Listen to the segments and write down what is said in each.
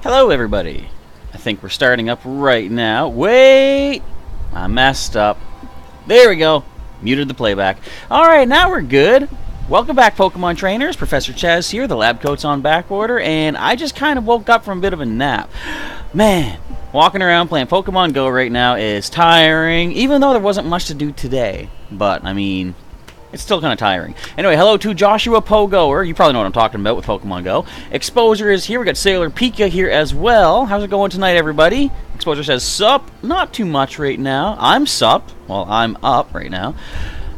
Hello everybody. I think we're starting up right now. Wait! I messed up. There we go. Muted the playback. Alright, now we're good. Welcome back, Pokemon trainers. Professor Chaz here. The lab coat's on back order, and I just kind of woke up from a bit of a nap. Man, walking around playing Pokemon Go right now is tiring, even though there wasn't much to do today. But, I mean, it's still kind of tiring. Anyway, hello to Joshua Pogoer. You probably know what I'm talking about with Pokemon Go. Exposure is here. We got Sailor Pika here as well. How's it going tonight, everybody? Exposure says, sup. Not too much right now. I'm sup. Well, I'm up right now.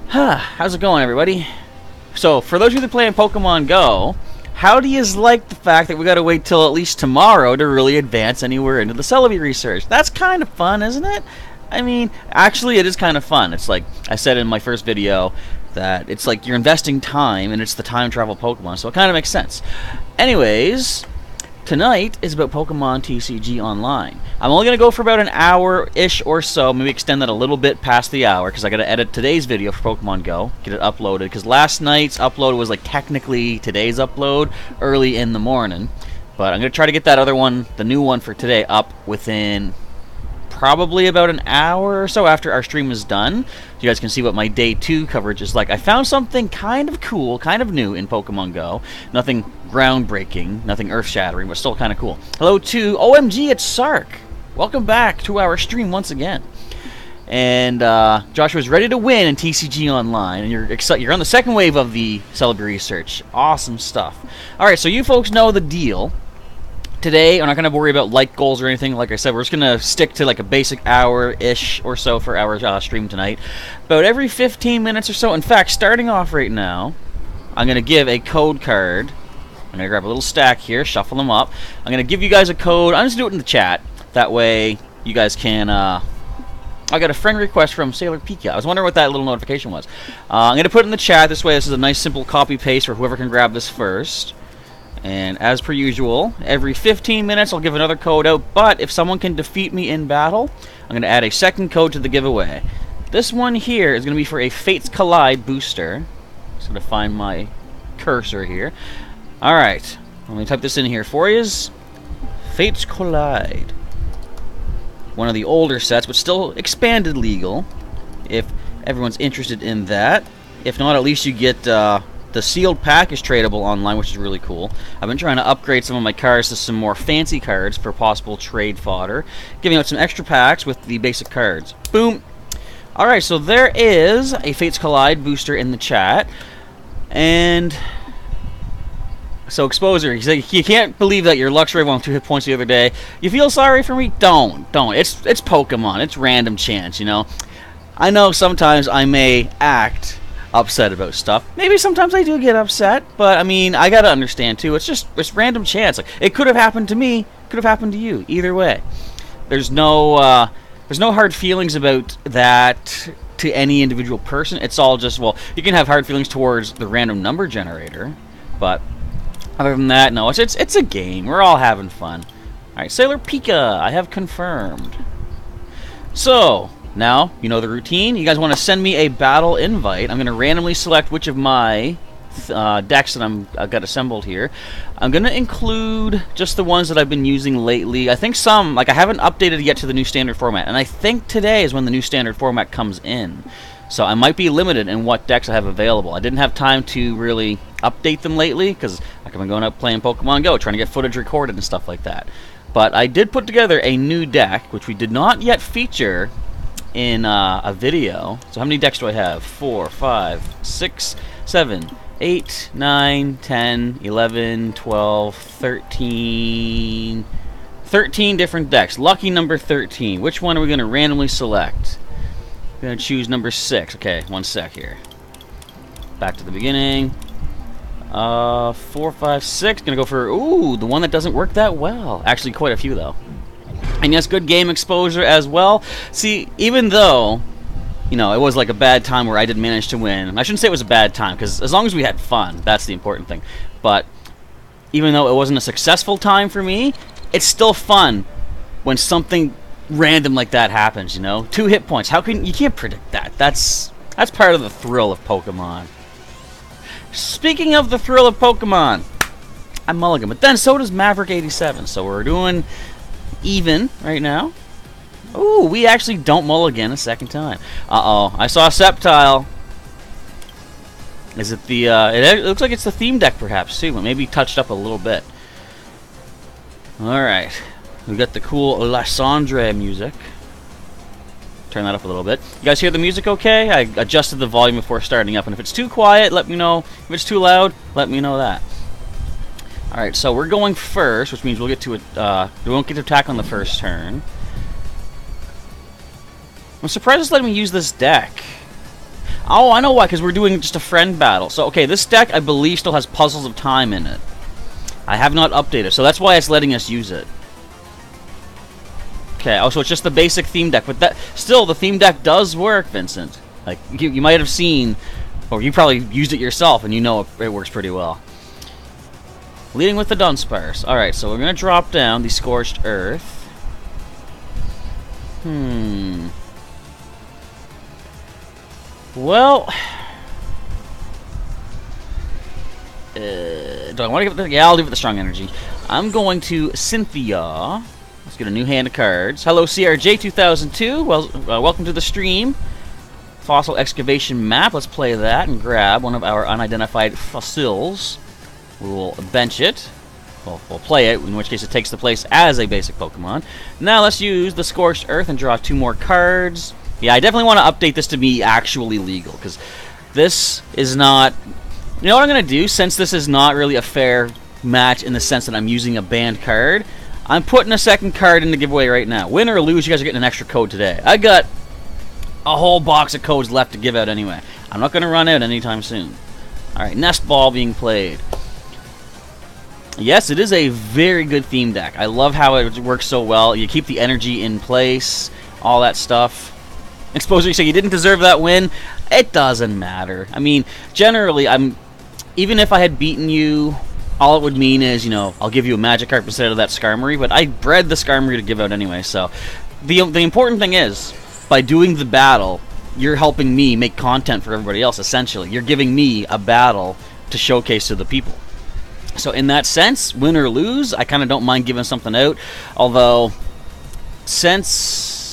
How's it going, everybody? So, for those of you that play in Pokemon Go, how do you like the fact that we got to wait till at least tomorrow to really advance anywhere into the Celebi research? That's kind of fun, isn't it? I mean, actually, it is kind of fun. It's like I said in my first video, that it's like you're investing time, and it's the time travel Pokemon, so it kind of makes sense. Anyways, tonight is about Pokemon TCG Online. I'm only going to go for about an hour-ish or so, maybe extend that a little bit past the hour, because I got to edit today's video for Pokemon Go, get it uploaded, because last night's upload was like technically today's upload, early in the morning. But I'm going to try to get that other one, the new one for today, up within probably about an hour or so after our stream is done, so you guys can see what my day 2 coverage is like. I found something kind of cool, kind of new in Pokemon Go. Nothing groundbreaking, nothing earth-shattering, but still kind of cool. Hello to OMG, it's Sark. Welcome back to our stream once again. And Joshua's ready to win in TCG Online, and you're on the second wave of the Celebi research. Awesome stuff. All right, so you folks know the deal. Today, we're not going to worry about like goals or anything. Like I said, we're just going to stick to like a basic hour-ish or so for our stream tonight. About every 15 minutes or so, in fact, starting off right now, I'm going to give a code card. I'm going to grab a little stack here, shuffle them up. I'm going to give you guys a code. I'm just going to do it in the chat. That way, you guys can... I got a friend request from Sailor Pika. I was wondering what that little notification was. I'm going to put it in the chat. This way, this is a nice, simple copy-paste for whoever can grab this first. And as per usual, every 15 minutes I'll give another code out, but if someone can defeat me in battle, I'm going to add a second code to the giveaway. This one here is going to be for a Fates Collide booster. Just going to find my cursor here. Alright, let me type this in here for you. Fates Collide. One of the older sets, but still expanded legal, if everyone's interested in that. If not, at least you get... the sealed pack is tradable online, which is really cool. I've been trying to upgrade some of my cards to some more fancy cards for possible trade fodder, giving out some extra packs with the basic cards. Boom! Alright, so there is a Fates Collide booster in the chat. And... so, Exposure, you can't believe that your Luxray won 2 hit points the other day. You feel sorry for me? Don't. It's Pokemon. It's random chance, you know? I know sometimes I may act upset about stuff. Maybe sometimes I do get upset, but I mean, I gotta understand too. It's random chance. Like, it could have happened to me, could have happened to you. Either way, there's no hard feelings about that to any individual person. It's all just, well, you can have hard feelings towards the random number generator, but other than that, no. It's a game. We're all having fun. All right, Sailor Pika, I have confirmed. So. Now, you know the routine. You guys want to send me a battle invite. I'm going to randomly select which of my decks that I've got assembled here. I'm going to include just the ones that I've been using lately. I think some, like I haven't updated yet to the new standard format, and I think today is when the new standard format comes in. So I might be limited in what decks I have available. I didn't have time to really update them lately, because I've been going out playing Pokemon Go, trying to get footage recorded and stuff like that. But I did put together a new deck, which we did not yet feature in a video. So how many decks do I have? 4, 5, 6, 7, 8, 9, 10, 11, 12, 13... 13 different decks. Lucky number 13. Which one are we going to randomly select? We're going to choose number 6. Okay, one sec here. Back to the beginning. 4, 5, 6. Going to go for, ooh, the one that doesn't work that well. Actually, quite a few, though. And yes, good game Exposure as well. See, even though, you know, it was like a bad time where I did manage to win. I shouldn't say it was a bad time, because as long as we had fun, that's the important thing. But even though it wasn't a successful time for me, it's still fun when something random like that happens, you know? 2 hit points. You can't predict that. That's part of the thrill of Pokemon. Speaking of the thrill of Pokemon, I mulligan. But then so does Maverick87. So we're doing even right now. Ooh, we actually don't mulligan a second time. Uh-oh. I saw a Sceptile. Is it the, it looks like it's the theme deck perhaps too, but maybe touched up a little bit. Alright. We got the cool Lysandre music. Turn that up a little bit. You guys hear the music okay? I adjusted the volume before starting up, and if it's too quiet, let me know. If it's too loud, let me know that. Alright, so we're going first, which means we'll get to it, we won't get to attack on the first turn. I'm surprised it's letting me use this deck. Oh, I know why, because we're doing just a friend battle. So, okay, this deck, I believe, still has Puzzles of Time in it. I have not updated, so that's why it's letting us use it. Okay, oh, so it's just the basic theme deck, but that still, the theme deck does work, Vincent. Like, you might have seen, or you probably used it yourself, and you know it works pretty well. Leading with the Dunsparce. Alright, so we're going to drop down the Scorched Earth. Well, do I want to give it the... Yeah, I'll leave it the Strong Energy. I'm going to Cynthia. Let's get a new hand of cards. Hello, CRJ2002. Well, welcome to the stream. Fossil excavation map. Let's play that and grab one of our unidentified fossils. We'll bench it. Well, we'll play it, in which case it takes the place as a basic Pokemon. Now let's use the Scorched Earth and draw 2 more cards. Yeah, I definitely want to update this to be actually legal, because this is not... You know what I'm going to do? Since this is not really a fair match in the sense that I'm using a banned card, I'm putting a second card in the giveaway right now. Win or lose, you guys are getting an extra code today. I got a whole box of codes left to give out anyway. I'm not going to run out anytime soon. Alright, Nest Ball being played. Yes, it is a very good theme deck. I love how it works so well. You keep the energy in place, all that stuff. Exposure, you say you didn't deserve that win. It doesn't matter. I mean, generally, even if I had beaten you, all it would mean is, you know, I'll give you a Magikarp instead of that Skarmory, but I bred the Skarmory to give out anyway, so... The important thing is, by doing the battle, you're helping me make content for everybody else, essentially. You're giving me a battle to showcase to the people. So in that sense, win or lose, I kind of don't mind giving something out, although, since...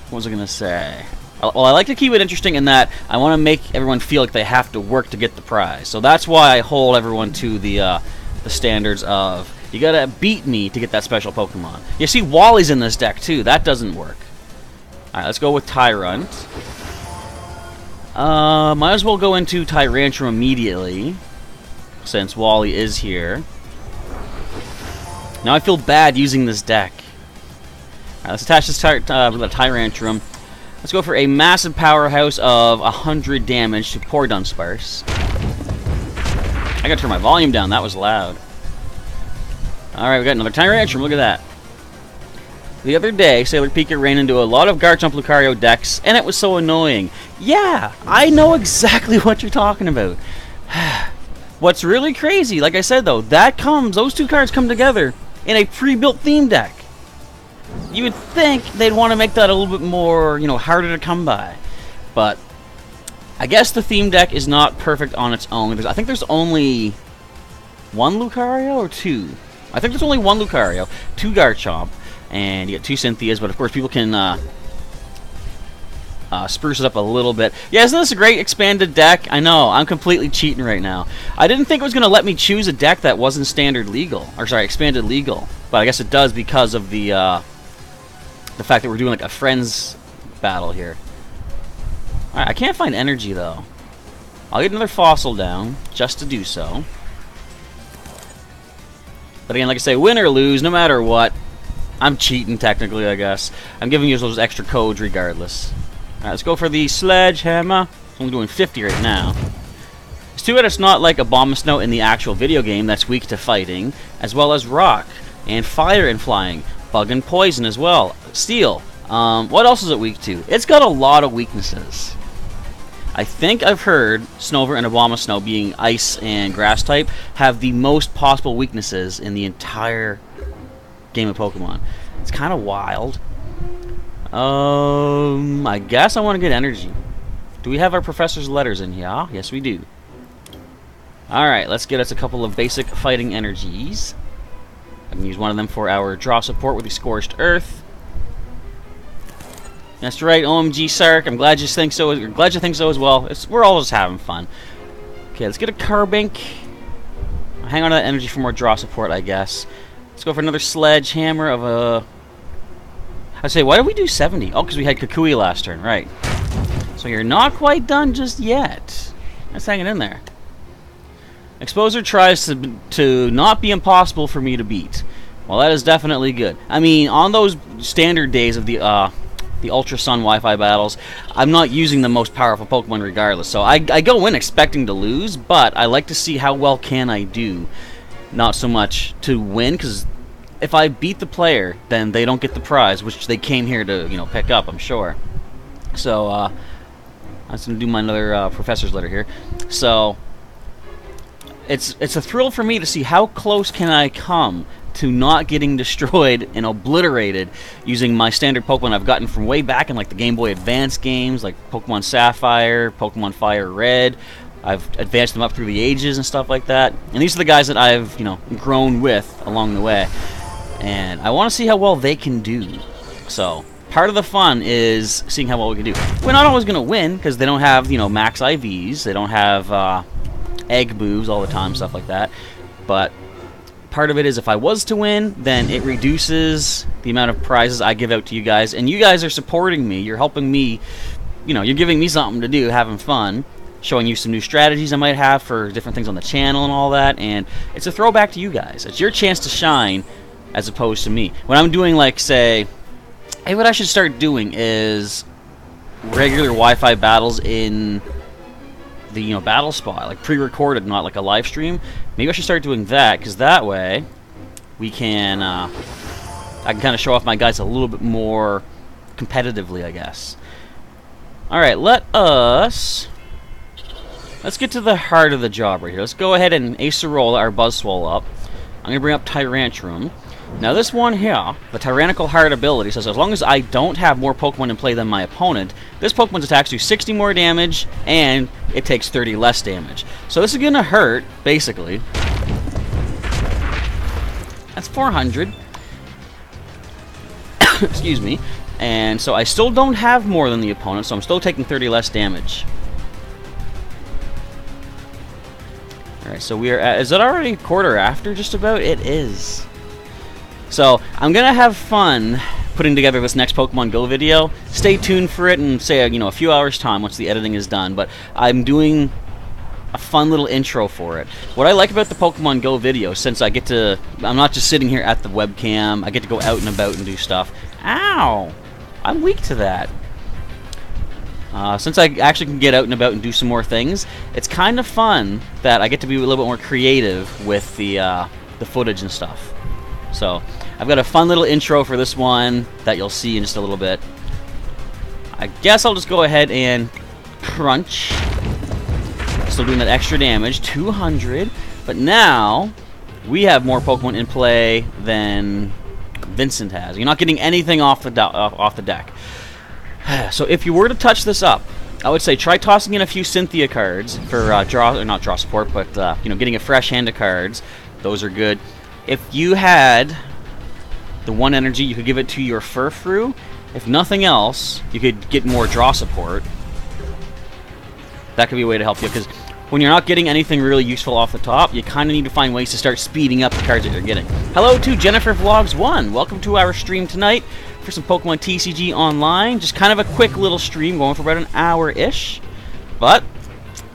What was I going to say? Well, I like to keep it interesting in that I want to make everyone feel like they have to work to get the prize. So that's why I hold everyone to the standards of, you got to beat me to get that special Pokemon. You see, Wally's in this deck too. That doesn't work. Alright, let's go with Tyrant. Might as well go into Tyrantrum immediately, since Wally is here. Now I feel bad using this deck. Alright, let's attach this with a Tyrantrum. Let's go for a massive powerhouse of 100 damage to poor Dunsparce. I gotta turn my volume down, that was loud. Alright, we got another Tyrantrum, look at that. The other day, Sailor Pika ran into a lot of Garchomp Lucario decks, and it was so annoying. Yeah, I know exactly what you're talking about. What's really crazy, like I said though, those 2 cards come together in a pre-built theme deck. You would think they'd want to make that a little bit more, you know, harder to come by. But I guess the theme deck is not perfect on its own. I think there's only 1 Lucario or 2. I think there's only 1 Lucario, 2 Garchomp, and you get 2 Cynthias, but of course people can spruce it up a little bit. Yeah, isn't this a great expanded deck? I know, I'm completely cheating right now. I didn't think it was going to let me choose a deck that wasn't standard legal, or sorry, expanded legal. But I guess it does because of the fact that we're doing like a friends battle here. Alright, I can't find energy though. I'll get another fossil down just to do so. But again, like I say, win or lose, no matter what, I'm cheating technically, I guess. I'm giving you those extra codes regardless. Alright, let's go for the Sledgehammer. I'm only doing 50 right now. It's too bad it's not like Abomasnow in the actual video game that's weak to fighting, as well as Rock, and Fire and Flying, Bug and Poison as well, Steel. What else is it weak to? It's got a lot of weaknesses. I think I've heard Snover and Abomasnow, being Ice and Grass type, have the most possible weaknesses in the entire game of Pokemon. It's kind of wild. I guess I want to get energy. Do we have our professor's letters in here? Yes, we do. Alright, let's get us a couple of basic fighting energies. I can use one of them for our draw support with the Scorched Earth. That's right, OMG Sark. I'm glad you think so. Glad you think so as well. We're all just having fun. Okay, let's get a Carbink. Hang on to that energy for more draw support, I guess. Let's go for another Sledgehammer of a... I say, why did we do 70? Oh, because we had Kukui last turn, right. So you're not quite done just yet. That's hanging in there. Exposer tries to not be impossible for me to beat. Well, that is definitely good. I mean, on those standard days of the Ultra Sun Wi-Fi battles, I'm not using the most powerful Pokemon regardless. So I go in expecting to lose, but I like to see how well can I do. Not so much to win, because if I beat the player, then they don't get the prize, which they came here to, you know, pick up, I'm sure. So, I'm just going to do my another professor's letter here. So... It's a thrill for me to see how close can I come to not getting destroyed and obliterated using my standard Pokemon I've gotten from way back in like the Game Boy Advance games, like Pokemon Sapphire, Pokemon Fire Red. I've advanced them up through the ages and stuff like that. And these are the guys that I've, you know, grown with along the way. And I want to see how well they can do. So, part of the fun is seeing how well we can do. We're not always going to win because they don't have, you know, max IVs. They don't have... egg moves all the time, stuff like that. But part of it is if I was to win, then it reduces the amount of prizes I give out to you guys. And you guys are supporting me. You're helping me. You know, you're giving me something to do, having fun, showing you some new strategies I might have for different things on the channel and all that. And it's a throwback to you guys. It's your chance to shine as opposed to me. When I'm doing, like, say... Hey, what I should start doing is regular Wi-Fi battles in... the, you know, battle spot, like pre-recorded, not like a live stream. Maybe I should start doing that, because that way we can I can kind of show off my guys a little bit more competitively, I guess. Alright, let's get to the heart of the job right here. Let's go ahead and Acerola our Buzzwole up. I'm gonna bring up Tyrantrum. Now this one here, the Tyrannical Heart ability, says as long as I don't have more Pokemon in play than my opponent, this Pokemon's attacks do 60 more damage, and it takes 30 less damage. So this is going to hurt, basically. That's 400. Excuse me. And so I still don't have more than the opponent, so I'm still taking 30 less damage. Alright, so we are at... Is it already quarter after, just about? It is. So, I'm going to have fun putting together this next Pokemon Go video. Stay tuned for it in, say, you know, a few hours' time once the editing is done. But I'm doing a fun little intro for it. What I like about the Pokemon Go video, since I get to... I'm not just sitting here at the webcam. I get to go out and about and do stuff. Ow! I'm weak to that. Since I actually can get out and about and do some more things, it's kind of fun that I get to be a little bit more creative with the footage and stuff. So, I've got a fun little intro for this one that you'll see in just a little bit. I guess I'll just go ahead and crunch. Still doing that extra damage, 200. But now, we have more Pokemon in play than Vincent has. You're not getting anything off the deck. So if you were to touch this up, I would say try tossing in a few Cynthia cards for not draw support, but you know, getting a fresh hand of cards. Those are good. If you had the one energy, you could give it to your Furfrou. If nothing else, you could get more draw support. That could be a way to help you, because when you're not getting anything really useful off the top, you kind of need to find ways to start speeding up the cards that you're getting. Hello to Jennifer Vlogs 1. Welcome to our stream tonight for some Pokemon TCG Online. Just kind of a quick little stream going for about an hour-ish. But,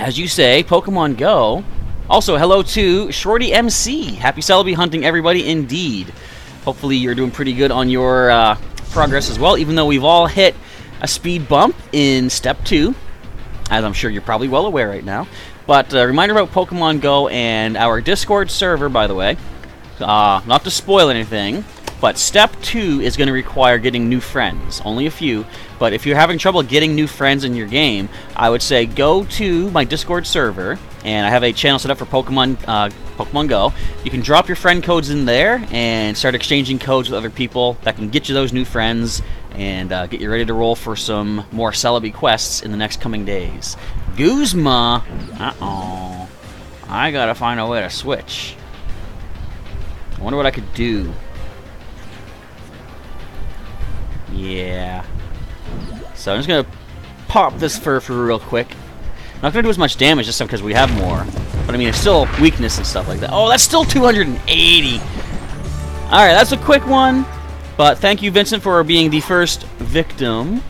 as you say, Pokemon Go. Also, hello to Shorty MC. Happy Celebi hunting, everybody, indeed. Hopefully you're doing pretty good on your progress as well, even though we've all hit a speed bump in Step 2, as I'm sure you're probably well aware right now. But a reminder about Pokemon Go and our Discord server, by the way. Not to spoil anything, but Step 2 is going to require getting new friends. Only a few. But if you're having trouble getting new friends in your game, I would say go to my Discord server, and I have a channel set up for Pokemon Go. You can drop your friend codes in there and start exchanging codes with other people that can get you those new friends and get you ready to roll for some more Celebi quests in the next coming days. Guzma! Uh-oh. I gotta find a way to switch. I wonder what I could do. Yeah. So I'm just gonna pop this fur real quick. Not gonna do as much damage this time because we have more. But I mean, it's still weakness and stuff like that. Oh, that's still 280. Alright, that's a quick one. But thank you, Vincent, for being the first victim.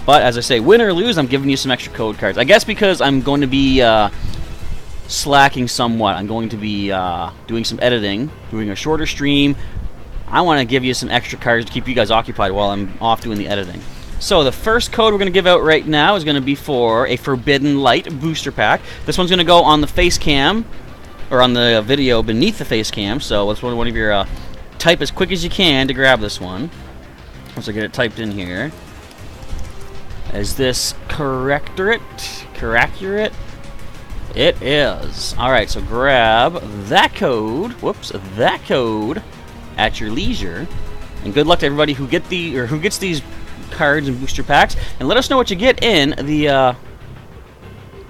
But as I say, win or lose, I'm giving you some extra code cards. I guess because I'm going to be slacking somewhat. I'm going to be doing some editing, doing a shorter stream. I want to give you some extra cards to keep you guys occupied while I'm off doing the editing. So the first code we're going to give out right now is going to be for a Forbidden Light booster pack. This one's going to go on the face cam, or on the video beneath the face cam. So let's one of your type as quick as you can to grab this one. Once I get it typed in here. Is this correctorate? Correct? It is. Alright, so grab that code. Whoops, that code at your leisure. And good luck to everybody who gets these cards and booster packs. And let us know what you get in the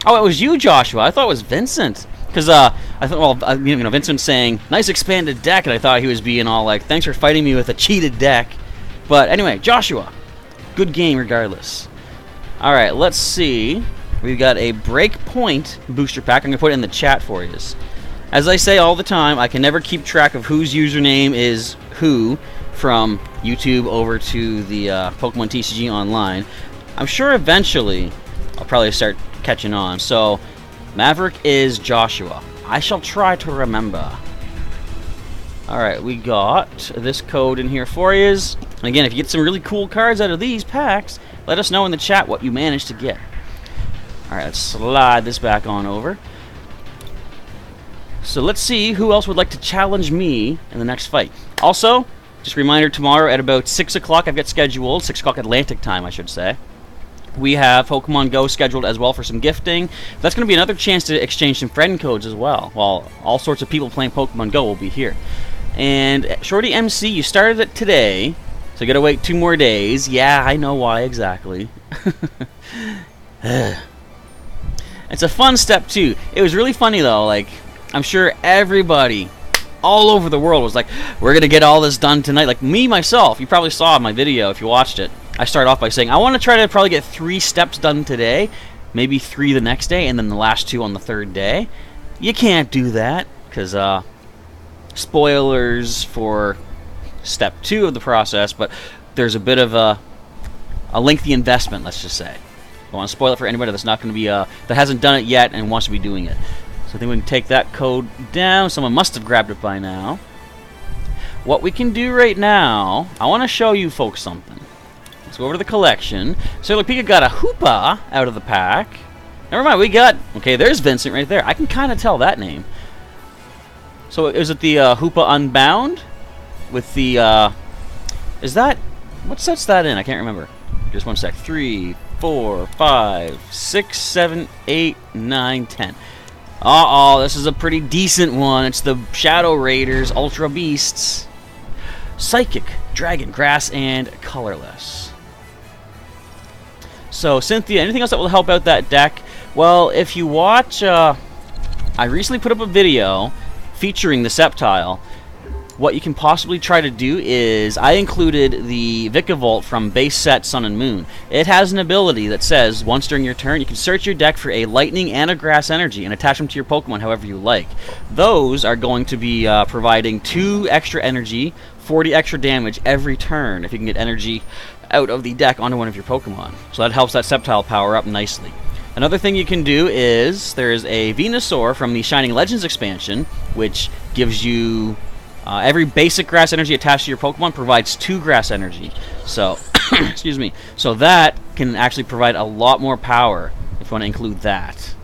Oh, it was you, Joshua. I thought it was Vincent. Because I thought, well, you know, Vincent saying nice expanded deck, and I thought he was being all like, thanks for fighting me with a cheated deck. But anyway, Joshua, good game regardless. Alright, let's see. We've got a Breakpoint booster pack. I'm going to put it in the chat for you. As I say all the time, I can never keep track of whose username is who from YouTube over to the Pokemon TCG Online. I'm sure eventually I'll probably start catching on. So, Maverick is Joshua. I shall try to remember. Alright, we got this code in here for you. And again, if you get some really cool cards out of these packs, let us know in the chat what you managed to get. Alright, let's slide this back on over. So let's see who else would like to challenge me in the next fight. Also, just a reminder, tomorrow at about 6 o'clock I've got scheduled, 6 o'clock Atlantic time I should say. We have Pokemon Go scheduled as well for some gifting. That's going to be another chance to exchange some friend codes as well. While all sorts of people playing Pokemon Go will be here. And Shorty MC, you started it today, so you got to wait 2 more days. Yeah, I know why exactly. It's a fun step too. It was really funny though. Like, I'm sure everybody all over the world was like, we're gonna get all this done tonight. Like me myself, you probably saw my video if you watched it. I start off by saying I want to try to probably get 3 steps done today, maybe 3 the next day, and then the last 2 on the 3rd day. You can't do that because spoilers for step 2 of the process, but there's a bit of a lengthy investment, let's just say. I want to spoil it for anybody that's not going to be that hasn't done it yet and wants to be doing it. So I think we can take that code down. Someone must have grabbed it by now. What we can do right now, I want to show you folks something. Let's go over to the collection. So look, Pika got a Hoopa out of the pack. Never mind, we got... Okay, there's Vincent right there. I can kind of tell that name. So is it the Hoopa Unbound? With the... is that... What set's that in? I can't remember. Just one sec. 3, 4, 5, 6, 7, 8, 9, 10. Uh-oh, this is a pretty decent one. It's the Shadow Raiders Ultra Beasts. Psychic, Dragon, Grass, and Colorless. So, Cynthia, anything else that will help out that deck? Well, if you watch... I recently put up a video featuring the Sceptile. What you can possibly try to do is, I included the Vikavolt from base set Sun and Moon. It has an ability that says, once during your turn, you can search your deck for a Lightning and a Grass energy and attach them to your Pokemon however you like. Those are going to be providing 2 extra energy, 40 extra damage every turn if you can get energy out of the deck onto one of your Pokemon. So that helps that Sceptile power up nicely. Another thing you can do is, there's a Venusaur from the Shining Legends expansion, which gives you... every basic grass energy attached to your Pokemon provides 2 grass energy. So, excuse me. So that can actually provide a lot more power if you want to include that.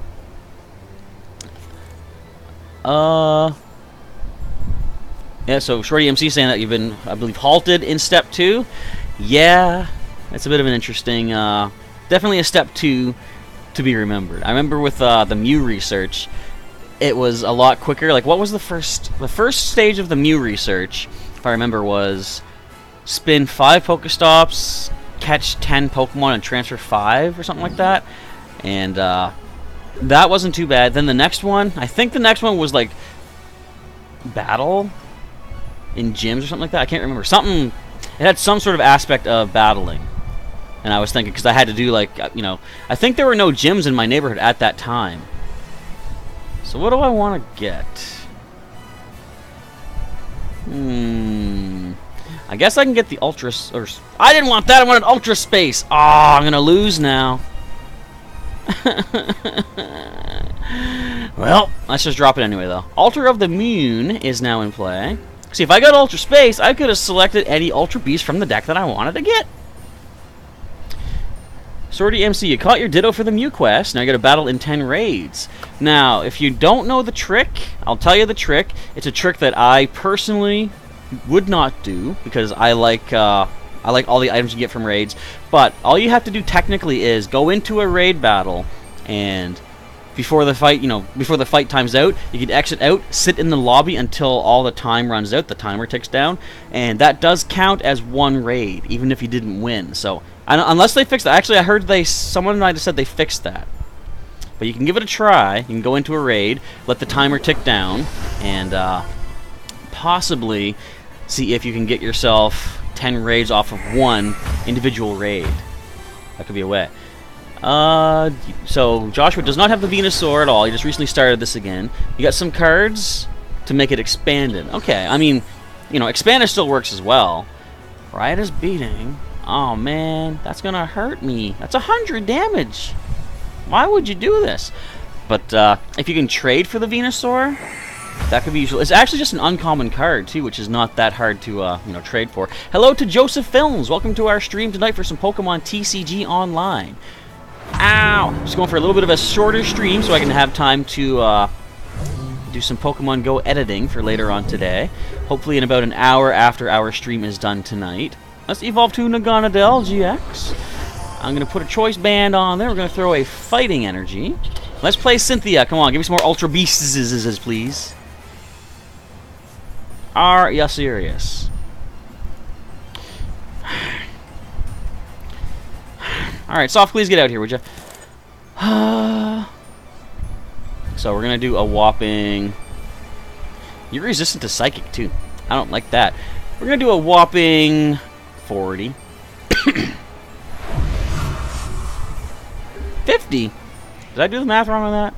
Yeah, so Shorty MC saying that you've been, I believe, halted in step 2. Yeah, that's a bit of an interesting, definitely a step 2 to be remembered. I remember with the Mew research, it was a lot quicker. Like, what was the first stage of the Mew research, if I remember, was spin 5 Pokestops, catch 10 Pokemon, and transfer 5 or something like that. And that wasn't too bad. Then the next one, I think the next one was like battle in gyms or something like that. I can't remember. Something, it had some sort of aspect of battling. And I was thinking, because I had to do like, you know, I think there were no gyms in my neighborhood at that time. So what do I want to get? I guess I can get the Ultra... Or, I didn't want that. I wanted Ultra Space. Oh, I'm going to lose now. Well, let's just drop it anyway, though. Altar of the Moon is now in play. See, if I got Ultra Space, I could have selected any Ultra Beast from the deck that I wanted to get. Swordy MC, you caught your Ditto for the Mew quest. Now you got to battle in 10 raids. Now, if you don't know the trick, I'll tell you the trick. It's a trick that I personally would not do because I like all the items you get from raids. But all you have to do technically is go into a raid battle, and before the fight, you know, before the fight time's out, you can exit out, sit in the lobby until all the time runs out. The timer ticks down, and that does count as one raid, even if you didn't win. So. Unless they fixed that. Actually, I heard someone might have said they fixed that. But you can give it a try. You can go into a raid, let the timer tick down, and possibly see if you can get yourself 10 raids off of one individual raid. That could be a way. So Joshua does not have the Venusaur at all. He just recently started this again. You got some cards to make it expanded. Okay, I mean, you know, expanded still works as well. Riot is beating. Oh man, that's gonna hurt me. That's 100 damage. Why would you do this? But if you can trade for the Venusaur, that could be useful. It's actually just an uncommon card too, which is not that hard to you know, trade for. Hello to Joseph Films. Welcome to our stream tonight for some Pokemon TCG Online. Ow! Just going for a little bit of a shorter stream so I can have time to do some Pokemon Go editing for later on today. Hopefully in about an hour after our stream is done tonight. Let's evolve to Naganadel GX. I'm going to put a choice band on there. We're going to throw a fighting energy. Let's play Cynthia. Come on, give me some more Ultra Beasts, please. Are you serious? Alright, Soft, please get out here, would you? So we're going to do a whopping... You're resistant to Psychic, too. I don't like that. We're going to do a whopping... 40. 50? Did I do the math wrong on that?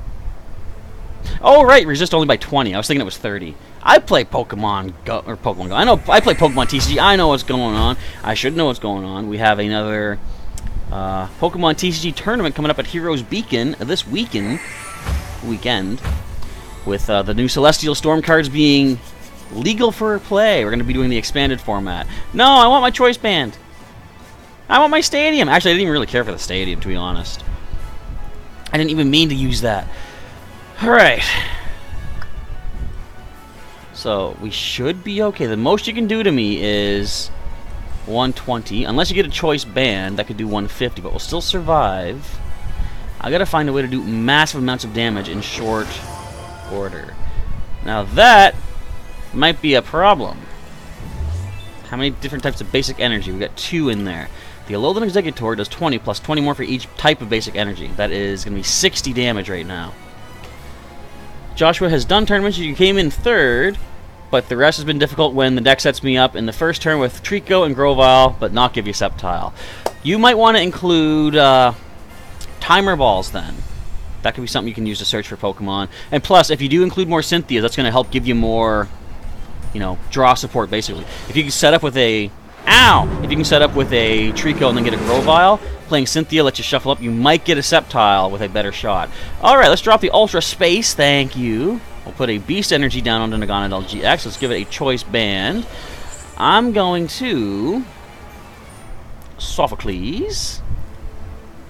Oh, right, resist only by 20. I was thinking it was 30. I play Pokemon Go, or Pokemon Go. I know, I play Pokemon TCG. I know what's going on. I should know what's going on. We have another Pokemon TCG tournament coming up at Heroes Beacon this weekend, with the new Celestial Storm cards being legal for play. We're going to be doing the expanded format. No, I want my choice band. I want my stadium. Actually, I didn't even really care for the stadium, to be honest. I didn't even mean to use that. Alright. So, we should be okay. The most you can do to me is 120. Unless you get a choice band, that could do 150, but we'll still survive. I gotta find a way to do massive amounts of damage in short order. Now that might be a problem. How many different types of basic energy? We got 2 in there. The Alolan Executor does 20 plus 20 more for each type of basic energy. That is going to be 60 damage right now. Joshua has done tournaments. You came in 3rd, but the rest has been difficult when the deck sets me up in the first turn with Trico and Grovyle, but not give you Sceptile. You might want to include Timer Balls then. That could be something you can use to search for Pokemon. And plus, if you do include more Cynthias, that's going to help give you more, you know, draw support, basically. If you can set up with a... Ow! If you can set up with a Trico and then get a Grovyle, playing Cynthia lets you shuffle up, you might get a Sceptile with a better shot. Alright, let's drop the Ultra Space, thank you. We'll put a Beast Energy down onto Naganadel GX. Let's give it a choice band. I'm going to... Sophocles.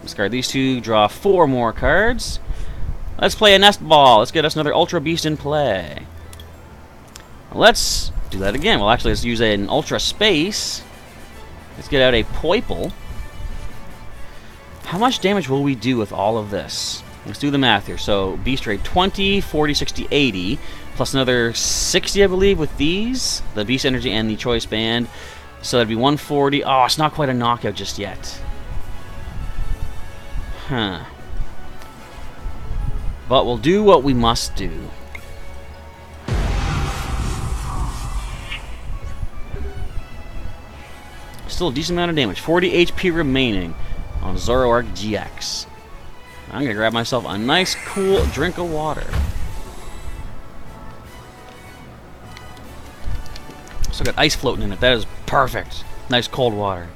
Discard these 2, draw 4 more cards. Let's play a Nest Ball. Let's get us another Ultra Beast in play. Let's do that again. Well, actually, let's use an Ultra Space. Let's get out a Poiple. How much damage will we do with all of this? Let's do the math here. So, Beast Raid 20, 40, 60, 80, plus another 60, I believe, with these. The Beast Energy and the Choice Band. So that'd be 140. Oh, it's not quite a knockout just yet. Huh. But we'll do what we must do. Still a decent amount of damage. 40 HP remaining on Zoroark GX. I'm going to grab myself a nice, cool drink of water. Still got ice floating in it. That is perfect. Nice cold water.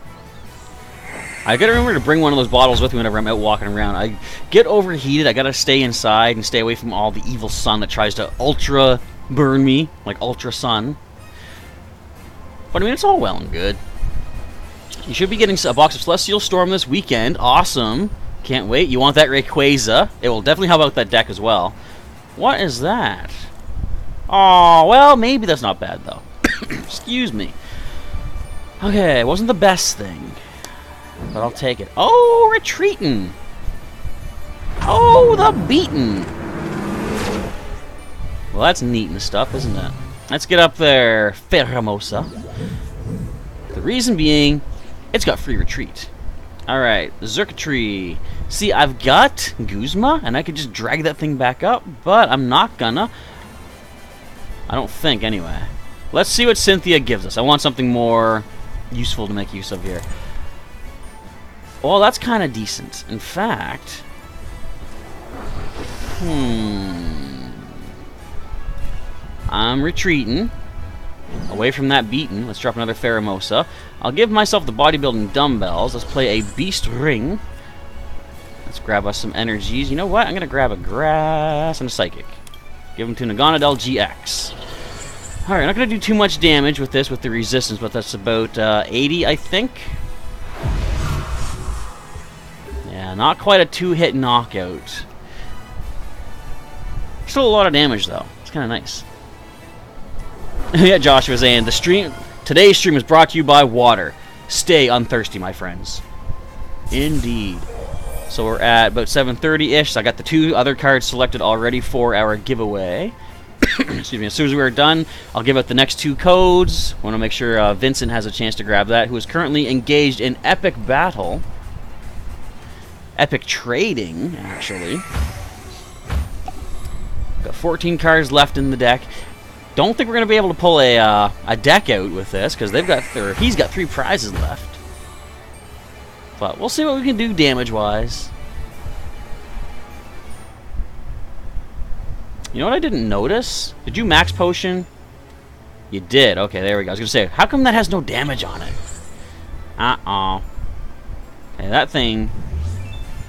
I gotta remember to bring one of those bottles with me whenever I'm out walking around. I get overheated. I gotta stay inside and stay away from all the evil sun that tries to ultra burn me, like ultra sun. But I mean, it's all well and good. You should be getting a box of Celestial Storm this weekend. Awesome. Can't wait. You want that Rayquaza. It will definitely help out that deck as well. What is that? Oh, well, maybe that's not bad, though. Excuse me. Okay, it wasn't the best thing. But I'll take it. Oh, retreating. Oh, the beaten. Well, that's neat and stuff, isn't it? Let's get up there, Ferramosa. The reason being, it's got free retreat. Alright, Xurkitree. See, I've got Guzma, and I could just drag that thing back up, but I'm not gonna. I don't think, anyway. Let's see what Cynthia gives us. I want something more useful to make use of here. Well, that's kind of decent. In fact... I'm retreating. Away from that beaten. Let's drop another Ferramosa. I'll give myself the bodybuilding dumbbells. Let's play a Beast Ring. Let's grab us some energies. You know what? I'm going to grab a Grass and a Psychic. Give them to Naganadel GX. Alright, I'm not going to do too much damage with this, with the resistance, but that's about 80, I think. Yeah, not quite a two-hit knockout. Still a lot of damage, though. It's kind of nice. Yeah, Joshua saying, today's stream is brought to you by water. Stay unthirsty, my friends. Indeed. So we're at about 7:30-ish. So I got the 2 other cards selected already for our giveaway. Excuse me. As soon as we are done, I'll give out the next 2 codes. I want to make sure Vincent has a chance to grab that, who is currently engaged in epic battle. Epic trading, actually. Got 14 cards left in the deck. Don't think we're going to be able to pull a deck out with this, because he's got 3 prizes left. But we'll see what we can do damage-wise. You know what I didn't notice? Did you max potion? You did. Okay, there we go. I was going to say, how come that has no damage on it? Uh-oh. Okay, that thing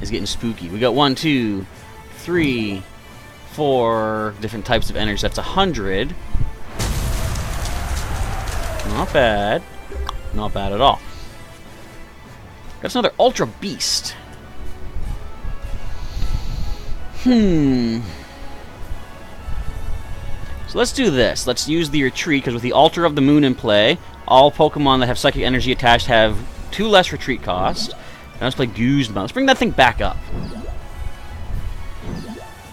is getting spooky. We got 1, 2, 3, 4 different types of energy. That's 100. Not bad. Not bad at all. Got another Ultra Beast. So let's do this. Let's use the retreat, because with the Altar of the Moon in play, all Pokemon that have Psychic Energy attached have 2 less retreat cost. Now let's play Guzma. Let's bring that thing back up.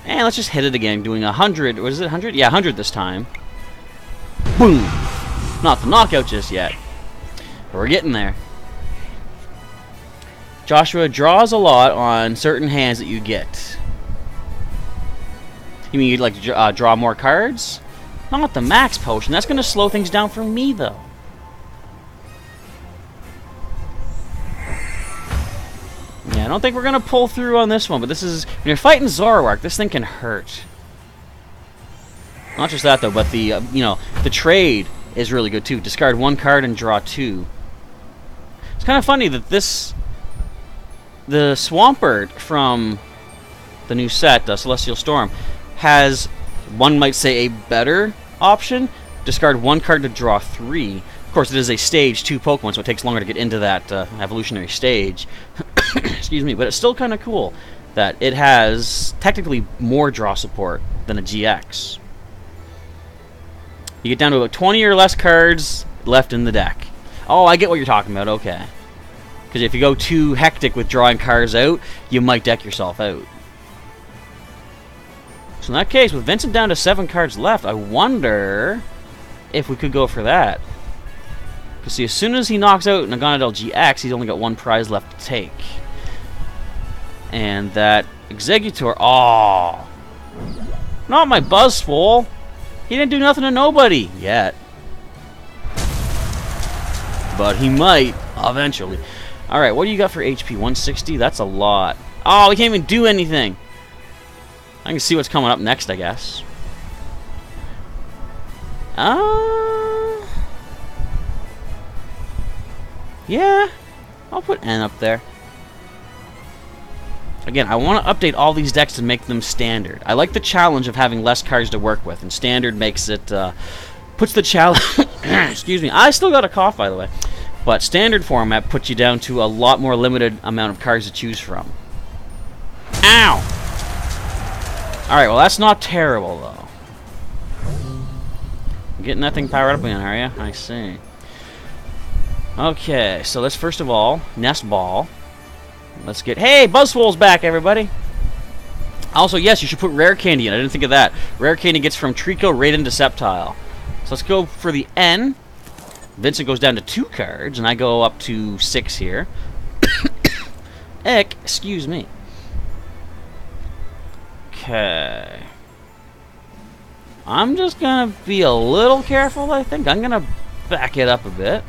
And let's just hit it again, doing 100. What is it, 100? Yeah, 100 this time. Boom! Not the knockout just yet. But we're getting there. Joshua draws a lot on certain hands that you get. You mean you'd like to draw more cards? Not the max potion. That's going to slow things down for me, though. Yeah, I don't think we're going to pull through on this one, but this is... When you're fighting Zoroark, this thing can hurt. Not just that, though, but the, you know, the trade is really good, too. Discard 1 card and draw 2. It's kind of funny that this... The Swampert from the new set, Celestial Storm, has, one might say, a better option. Discard 1 card to draw 3. Of course, it is a stage 2 Pokemon, so it takes longer to get into that evolutionary stage. Excuse me, but it's still kind of cool that it has technically more draw support than a GX. You get down to about 20 or less cards left in the deck. Oh, I get what you're talking about, okay. Because if you go too hectic with drawing cards out, you might deck yourself out. So in that case, with Vincent down to 7 cards left, I wonder if we could go for that. Because see, as soon as he knocks out Naganadel GX, he's only got 1 prize left to take. And that Executor, oh, Not my Buzzwole. He didn't do nothing to nobody yet. But he might eventually. Alright, what do you got for HP? 160? That's a lot. Oh, we can't even do anything. I can see what's coming up next, I guess. Yeah. I'll put N up there. Again, I want to update all these decks to make them standard. I like the challenge of having less cards to work with, and standard makes it, puts the challenge... Excuse me. I still got a cough, by the way. But standard format puts you down to a lot more limited amount of cards to choose from. Ow! Alright, well that's not terrible, though. Getting that thing powered up again, are you? I see. Okay, so let's first of all, Nest Ball. Let's get... Hey, Buzzwole's back, everybody! Also, yes, you should put Rare Candy in. I didn't think of that. Rare Candy gets from Trico right into Sceptile. So let's go for the N. Vincent goes down to 2 cards, and I go up to 6 here. Excuse me. Okay. I'm just gonna be a little careful, I think. I'm gonna back it up a bit.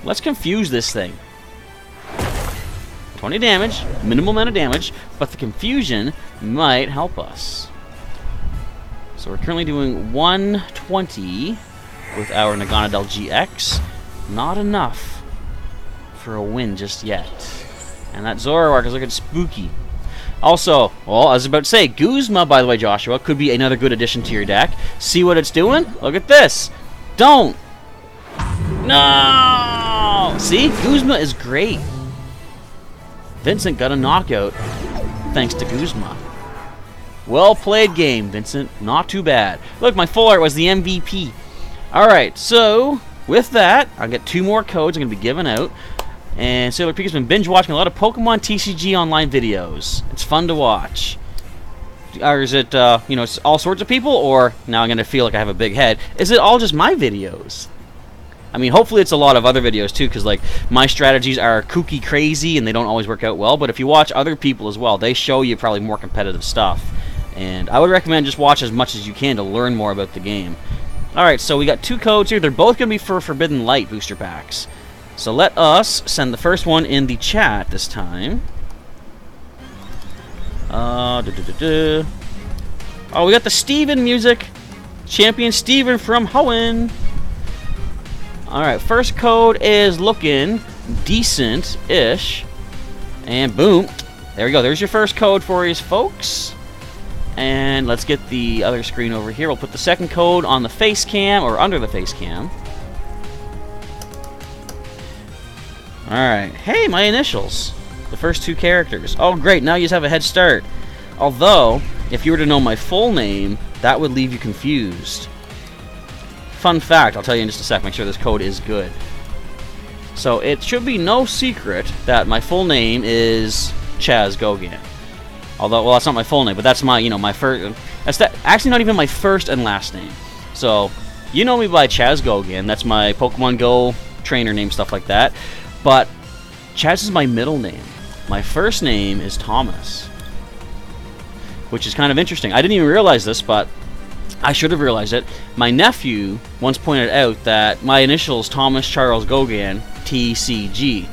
Let's confuse this thing. 20 damage, minimal amount of damage, but the confusion might help us. So we're currently doing 120 with our Naganadel GX. Not enough for a win just yet. And that Zoroark is looking spooky. Also, well, I was about to say, Guzma, by the way, Joshua, could be another good addition to your deck. See what it's doing? Look at this. Don't. No! See? Guzma is great. Vincent got a knockout thanks to Guzma. Well played game, Vincent. Not too bad. Look, my full art was the MVP. Alright, so with that, I'll get 2 more codes I'm going to be giving out. And Sailor Pika's been binge watching a lot of Pokemon TCG Online videos. It's fun to watch. Or is it, you know, it's all sorts of people? Or, now I'm going to feel like I have a big head. Is it all just my videos? I mean, hopefully it's a lot of other videos too, because like my strategies are kooky crazy and they don't always work out well. But if you watch other people as well, they show you probably more competitive stuff. And I would recommend just watch as much as you can to learn more about the game. Alright, so we got 2 codes here. They're both going to be for Forbidden Light booster packs. So let us send the first one in the chat this time. Oh, we got the Steven music. Champion Steven from Hoenn. Alright, first code is looking decent-ish. And boom. There we go. There's your first code for you, folks. And let's get the other screen over here. We'll put the second code on the face cam, or under the face cam. Alright. Hey, my initials. The first 2 characters. Oh, great. Now you just have a head start. Although, if you were to know my full name, that would leave you confused. Fun fact, I'll tell you in just a sec. Make sure this code is good. So, it should be no secret that my full name is Chaz Gogan. Although, well, that's not my full name, but that's my, you know, my first... That's actually not even my first and last name. So, you know me by Chaz Gogan. That's my Pokemon Go trainer name, stuff like that. But Chaz is my middle name. My first name is Thomas. Which is kind of interesting. I didn't even realize this, but I should have realized it. My nephew once pointed out that my initials, Thomas Charles Gogan, TCG.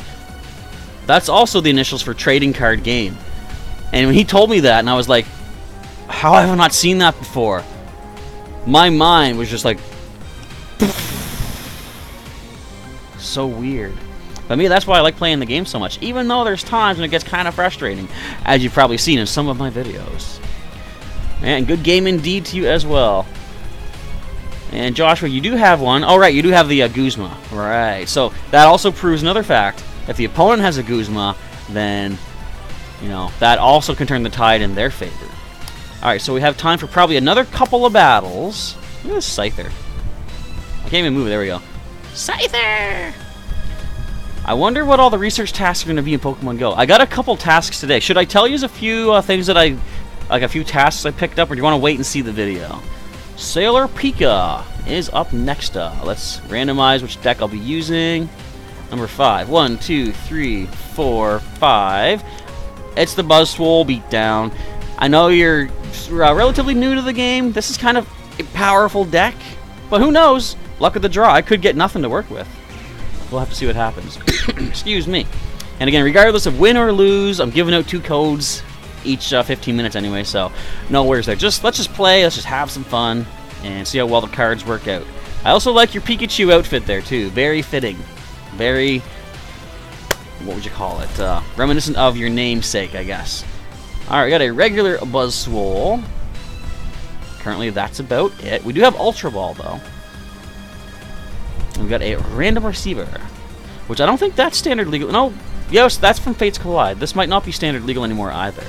That's also the initials for Trading Card Game. And when he told me that, and I was like, how have I not seen that before? My mind was just like... so weird. But me, that's why I like playing the game so much, even though there's times when it gets kind of frustrating, as you've probably seen in some of my videos. And good game indeed to you as well. And Joshua, you do have one. Oh, right, you do have the Guzma. Right, so that also proves another fact. If the opponent has a Guzma, then, you know, that also can turn the tide in their favor. Alright, so we have time for probably another couple of battles. Look at this Scyther. I can't even move it. There we go. Scyther! I wonder what all the research tasks are going to be in Pokemon Go. I got a couple tasks today. Should I tell you a few things that like a few tasks I picked up, or do you want to wait and see the video? Sailor Pika is up next. Let's randomize which deck I'll be using. Number 5. 1, 2, 3, 4, 5. It's the Buzzwole beatdown. I know you're relatively new to the game. This is kind of a powerful deck, but who knows? Luck of the draw. I could get nothing to work with. We'll have to see what happens. Excuse me. And again, regardless of win or lose, I'm giving out 2 codes each 15 minutes anyway, so no worries there. Let's just play, let's just have some fun, and see how well the cards work out. I also like your Pikachu outfit there, too. Very fitting. Very, what would you call it? Reminiscent of your namesake, I guess. Alright, we got a regular Buzzwole. Currently, that's about it. We do have Ultra Ball, though. We've got a random receiver, which I don't think that's standard legal. No, yes, that's from Fates Collide. This might not be standard legal anymore either.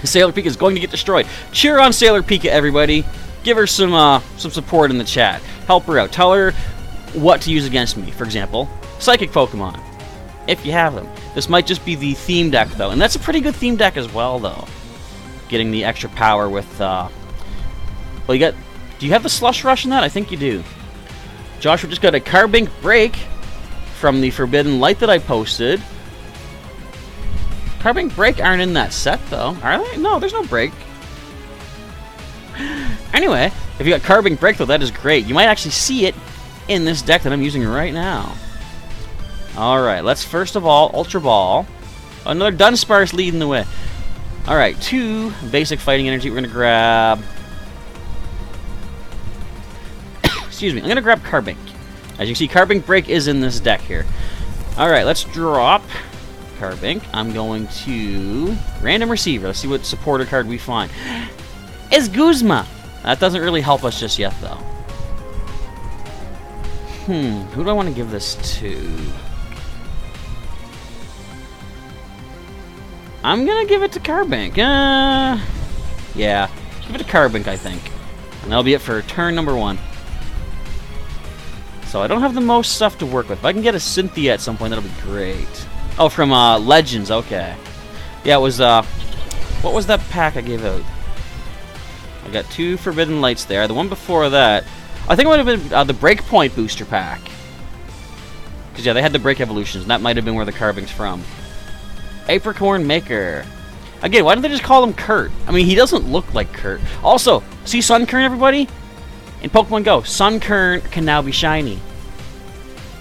Sailor Pika is going to get destroyed. Cheer on Sailor Pika, everybody. Give her some support in the chat. Help her out. Tell her what to use against me. For example, Psychic Pokemon, if you have them. This might just be the theme deck, though, and that's a pretty good theme deck as well, though. Getting the extra power with. Well, you got. Do you have the Slush Rush in that? I think you do. Joshua just got a Carbink Break from the Forbidden Light that I posted. Carbink Break aren't in that set, though. Are they? No, there's no break. Anyway, if you got Carbink Break, though, that is great. You might actually see it in this deck that I'm using right now. Alright, let's first of all Ultra Ball. Another Dunsparce leading the way. Alright, 2 basic fighting energy. We're going to grab... Excuse me, I'm going to grab Carbink. As you can see, Carbink Break is in this deck here. Alright, let's drop Carbink. I'm going to Random Receiver. Let's see what supporter card we find. It's Guzma. That doesn't really help us just yet, though. Who do I want to give this to? I'm going to give it to Carbink. Yeah, give it to Carbink, I think. And that'll be it for turn number 1. So I don't have the most stuff to work with. If I can get a Cynthia at some point, that'll be great. Oh, from Legends, okay. Yeah, it was, what was that pack I gave out? I got 2 Forbidden Lights there. The one before that, I think it might have been the Breakpoint booster pack. Because, yeah, they had the Break Evolutions, and that might have been where the Carbink's from. Apricorn Maker. Again, why don't they just call him Kurt? I mean, he doesn't look like Kurt. Also, see Sunkern, everybody? In Pokemon Go, Sunkern can now be shiny.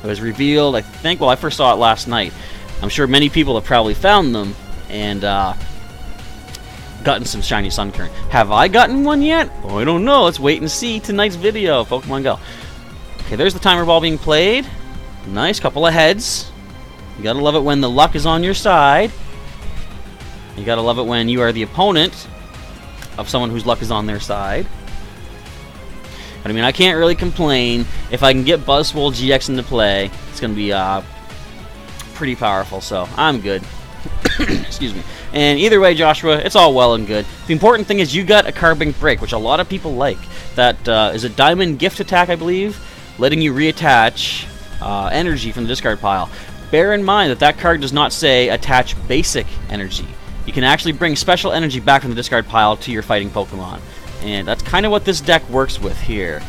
It was revealed, I think, well, I first saw it last night. I'm sure many people have probably found them and gotten some shiny Sunkern. Have I gotten one yet? Oh, I don't know. Let's wait and see tonight's video of Pokemon Go. Okay, there's the timer ball being played. Nice, couple of heads. You gotta love it when the luck is on your side. You gotta love it when you are the opponent of someone whose luck is on their side. But I mean, I can't really complain. If I can get Buzzwole GX into play, it's going to be pretty powerful, so I'm good. Excuse me. And either way, Joshua, it's all well and good. The important thing is you got a Carbink Break, which a lot of people like. That is a Diamond Gift Attack, I believe, letting you reattach energy from the discard pile. Bear in mind that that card does not say attach basic energy. You can actually bring special energy back from the discard pile to your fighting Pokemon. And that's kind of what this deck works with here.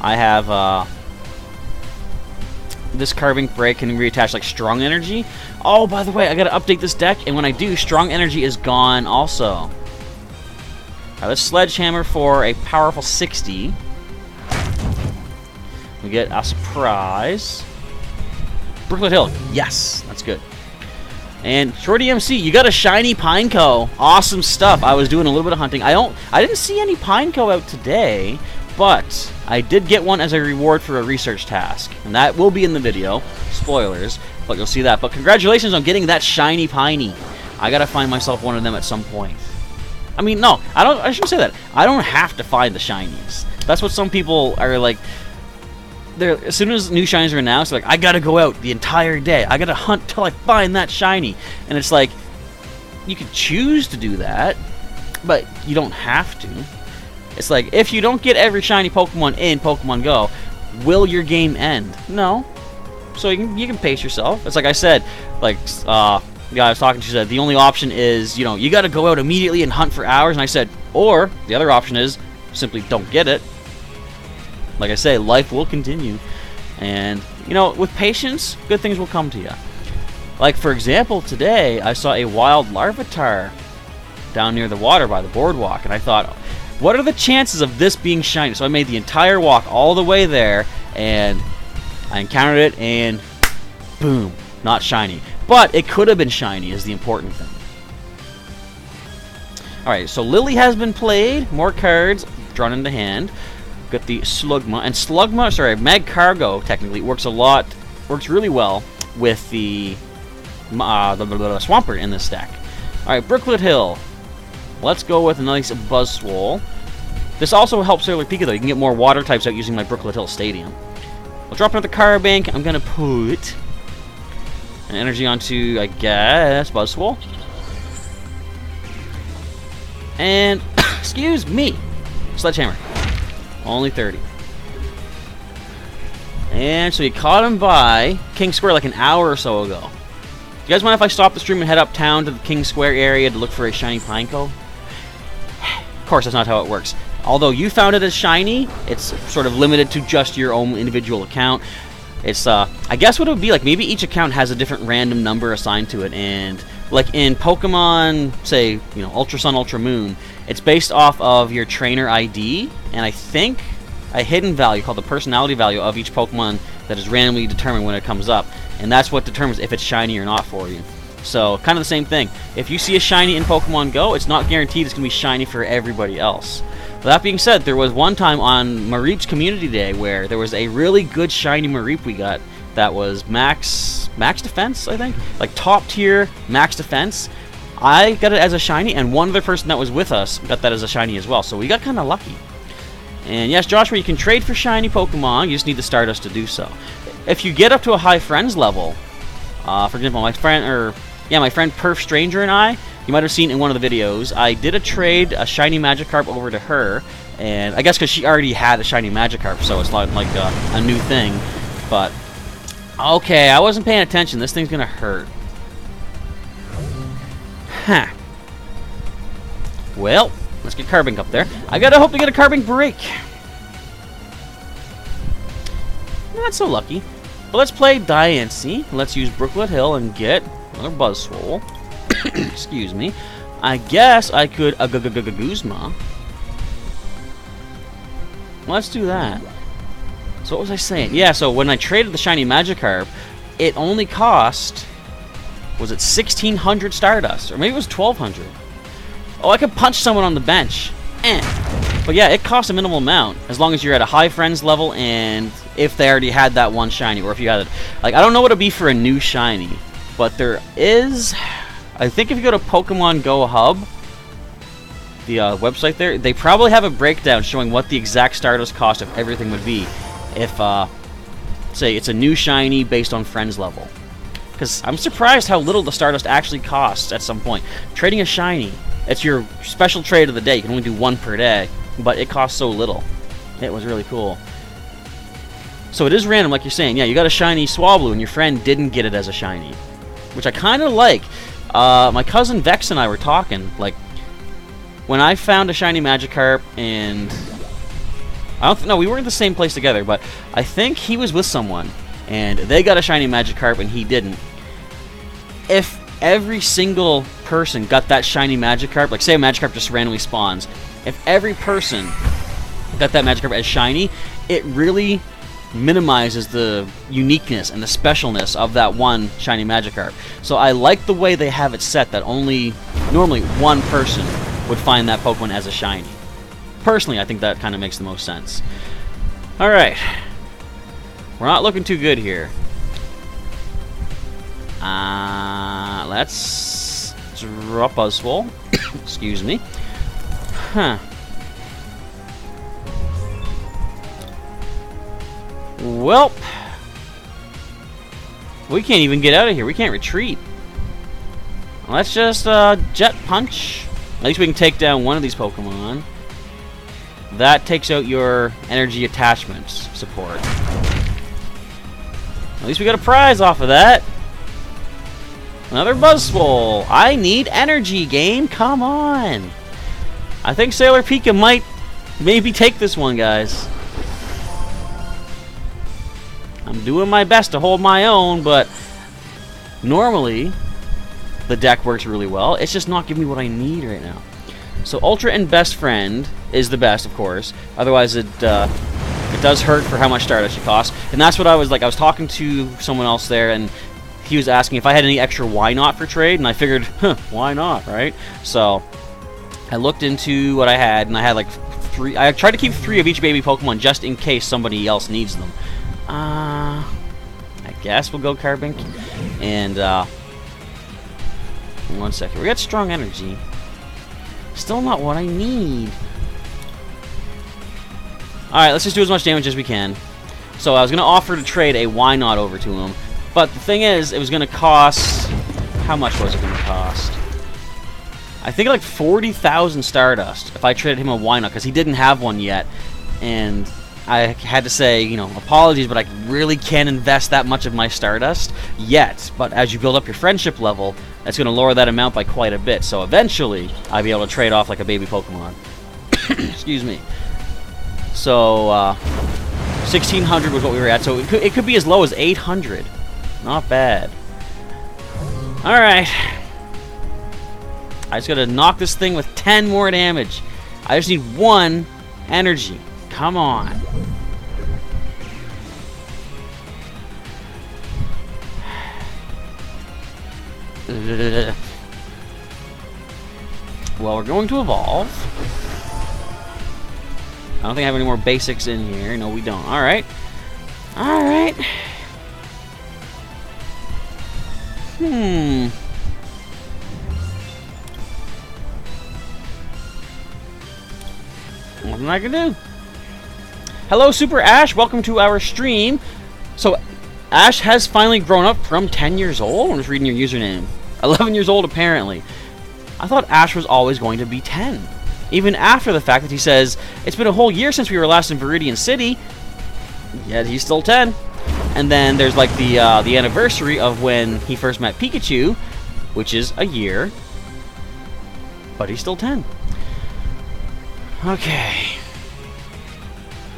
I have this Carbink Break can reattach like Strong Energy. Oh, by the way, I gotta update this deck, and when I do, Strong Energy is gone also. Alright, let's Sledgehammer for a powerful 60. We get a surprise. Brooklet Hill, yes, that's good. And Shorty MC, you got a shiny Pineco. Awesome stuff. I was doing a little bit of hunting. I didn't see any Pineco out today, but I did get one as a reward for a research task. And that will be in the video. Spoilers, but you'll see that. But congratulations on getting that shiny Piney. I gotta find myself one of them at some point. I mean, no, I shouldn't say that. I don't have to find the shinies. That's what some people are like. As soon as new shinies are announced, they're like, I gotta go out the entire day. I gotta hunt till I find that shiny. And it's like, you could choose to do that, but you don't have to. It's like, if you don't get every shiny Pokemon in Pokemon Go, will your game end? No. So you can pace yourself. It's like I said, like, the guy I was talking to said, the only option is, you know, you gotta go out immediately and hunt for hours. And I said, or, the other option is, simply don't get it. Like I say, life will continue. And, you know, with patience, good things will come to you. Like, for example, today, I saw a wild Larvitar down near the water by the boardwalk, and I thought, what are the chances of this being shiny? So I made the entire walk all the way there, and I encountered it, and boom, not shiny. But it could have been shiny is the important thing. Alright, so Lily has been played. More cards drawn into hand. Got the Slugma. And Slugma, sorry, Magcargo, technically, works really well with the Swampert in this deck. Alright, Brooklet Hill. Let's go with a nice Buzzwole. This also helps Sailor Pika, though. You can get more water types out using my Brooklet Hill Stadium. I'll drop another card bank. I'm going to put an energy onto, I guess, Buzzwole. And, excuse me, Sledgehammer. Only 30. And so you caught him by King Square like an hour or so ago. Do you guys mind if I stop the stream and head uptown to the King Square area to look for a shiny Pineco? Of course, that's not how it works. Although you found it as shiny, it's sort of limited to just your own individual account. It's, I guess what it would be like, maybe each account has a different random number assigned to it, and like in Pokemon, say, you know, Ultra Sun, Ultra Moon, it's based off of your trainer ID, and I think a hidden value called the personality value of each Pokemon that is randomly determined when it comes up, and that's what determines if it's shiny or not for you. So, kind of the same thing. If you see a shiny in Pokemon Go, it's not guaranteed it's going to be shiny for everybody else. But that being said, there was one time on Mareep's Community Day where there was a really good shiny Mareep we got that was max defense, I think? Like top tier max defense. I got it as a shiny, and one other person that was with us got that as a shiny as well, so we got kind of lucky. And yes, Joshua, you can trade for shiny Pokemon, you just need the Stardust to do so. If you get up to a high friends level, for example, my friend Perf Stranger and I, you might have seen in one of the videos, I did a trade, a shiny Magikarp over to her, and I guess because she already had a shiny Magikarp, so it's not like a new thing, but okay, I wasn't paying attention. This thing's gonna hurt. Huh. Well, let's get Carbink up there. I gotta hope to get a Carbink break. Not so lucky. But let's play Diancie. Let's use Brooklet Hill and get another Buzzwole. Excuse me. I guess I could Guzma. Let's do that. So what was I saying? Yeah, so when I traded the shiny Magikarp, it only cost, was it 1,600 Stardust? Or maybe it was 1,200. Oh, I could punch someone on the bench. But yeah, it costs a minimal amount, as long as you're at a high friends level, and if they already had that one shiny, or if you had it. Like, I don't know what it'd be for a new shiny, but there is, I think if you go to Pokemon Go Hub, the website there, they probably have a breakdown showing what the exact Stardust cost of everything would be if, say, it's a new shiny based on friends level. Because I'm surprised how little the Stardust actually costs at some point. Trading a shiny, it's your special trade of the day. You can only do one per day, but it costs so little. It was really cool. So it is random, like you're saying. Yeah, you got a shiny Swablu, and your friend didn't get it as a shiny, which I kind of like. My cousin Vex and I were talking, like, when I found a shiny Magikarp, and we weren't in the same place together, but I think he was with someone, and they got a shiny Magikarp, and he didn't. If every single person got that shiny Magikarp, like say a Magikarp just randomly spawns, if every person got that Magikarp as shiny, it really minimizes the uniqueness and the specialness of that one shiny Magikarp. So I like the way they have it set that only normally one person would find that Pokemon as a shiny. Personally, I think that kind of makes the most sense. Alright. We're not looking too good here. Let's drop Buzzwole. Excuse me. Huh. Well, we can't even get out of here. We can't retreat. Let's just Jet Punch. At least we can take down one of these Pokemon. That takes out your energy attachments support. At least we got a prize off of that. Another Buzzwole. I need energy, game. Come on. I think Sailor Pika might maybe take this one, guys. I'm doing my best to hold my own, but normally the deck works really well. It's just not giving me what I need right now. So Ultra and Best Friend is the best, of course. Otherwise, it does hurt for how much Stardust it costs. And that's what I was like. I was talking to someone else there, and he was asking if I had any extra why not for trade, and I figured, why not, right? So I looked into what I had, and I had like 3. I tried to keep 3 of each baby Pokemon just in case somebody else needs them. I guess we'll go Carbink. And 1 second. We got Strong Energy. Still not what I need. Alright, let's just do as much damage as we can. So I was going to offer to trade a why not over to him. But the thing is, it was going to cost... How much was it going to cost? I think like 40,000 Stardust if I traded him a why not, because he didn't have one yet. And I had to say, you know, apologies, but I really can't invest that much of my Stardust yet. But as you build up your friendship level, that's going to lower that amount by quite a bit. So eventually, I'll be able to trade off like a baby Pokemon. Excuse me. So, 1,600 was what we were at. So it could be as low as 800. Not bad. Alright. I just got to knock this thing with 10 more damage. I just need 1 energy. Come on. Well, we're going to evolve. I don't think I have any more basics in here. No, we don't. Alright. Alright. What am I gonna do? Hello, Super Ash. Welcome to our stream. So, Ash has finally grown up from 10 years old? I'm just reading your username. 11 years old, apparently. I thought Ash was always going to be 10. Even after the fact that he says, it's been a whole year since we were last in Viridian City, yet he's still 10. And then there's like the anniversary of when he first met Pikachu, which is a year. But he's still 10. Okay.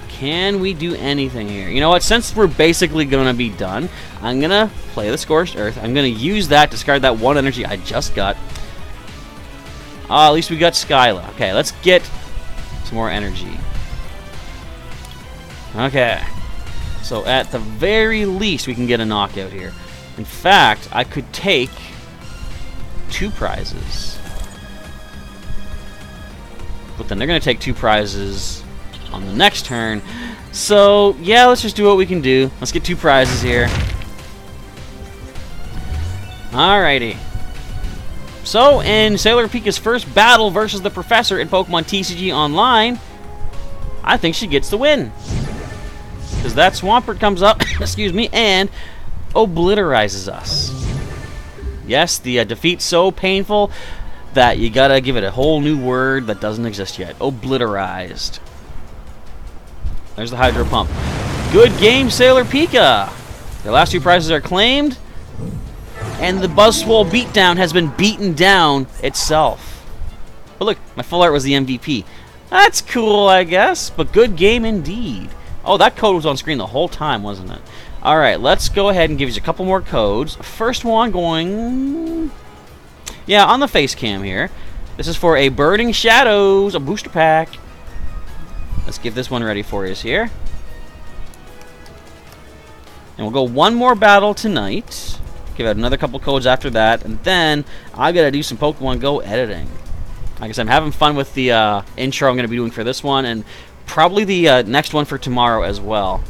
Can we do anything here? You know what? Since we're basically going to be done, I'm going to play the Scorched Earth. I'm going to use that, discard that 1 energy I just got. At least we got Skyla. Okay, let's get some more energy. Okay. So at the very least, we can get a knockout here. In fact, I could take 2 prizes. But then they're going to take 2 prizes on the next turn. So, yeah, let's just do what we can do. Let's get 2 prizes here. Alrighty. So, in Sailor Pika's first battle versus the Professor in Pokemon TCG Online, I think she gets the win. Because that Swampert comes up, excuse me, and obliterizes us. Yes, the defeat's so painful that you gotta give it a whole new word that doesn't exist yet. Obliterized. There's the Hydro Pump. Good game, Sailor Pika! The last 2 prizes are claimed, and the Buzzswole beatdown has been beaten down itself. But look, my full art was the MVP. That's cool, I guess, but good game indeed. Oh, that code was on screen the whole time, wasn't it? Alright, let's go ahead and give you a couple more codes. First one going... yeah, on the face cam here. This is for a Burning Shadows, a booster pack. Let's get this one ready for us here. And we'll go 1 more battle tonight. Give out another couple codes after that. And then I gotta do some Pokemon Go editing. Like I said, I'm having fun with the intro I'm gonna be doing for this one. And probably the next one for tomorrow as well.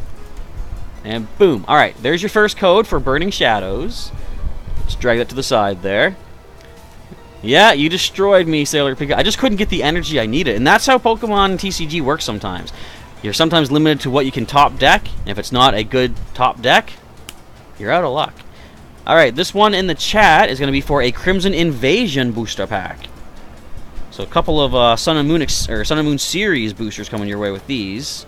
And boom. Alright, there's your first code for Burning Shadows. Let's drag that to the side there. Yeah, you destroyed me, Sailor Pika. I just couldn't get the energy I needed. And that's how Pokemon TCG works sometimes. You're sometimes limited to what you can top deck. And if it's not a good top deck, you're out of luck. Alright, this one in the chat is going to be for a Crimson Invasion booster pack. So a couple of Sun and Moon series boosters coming your way with these.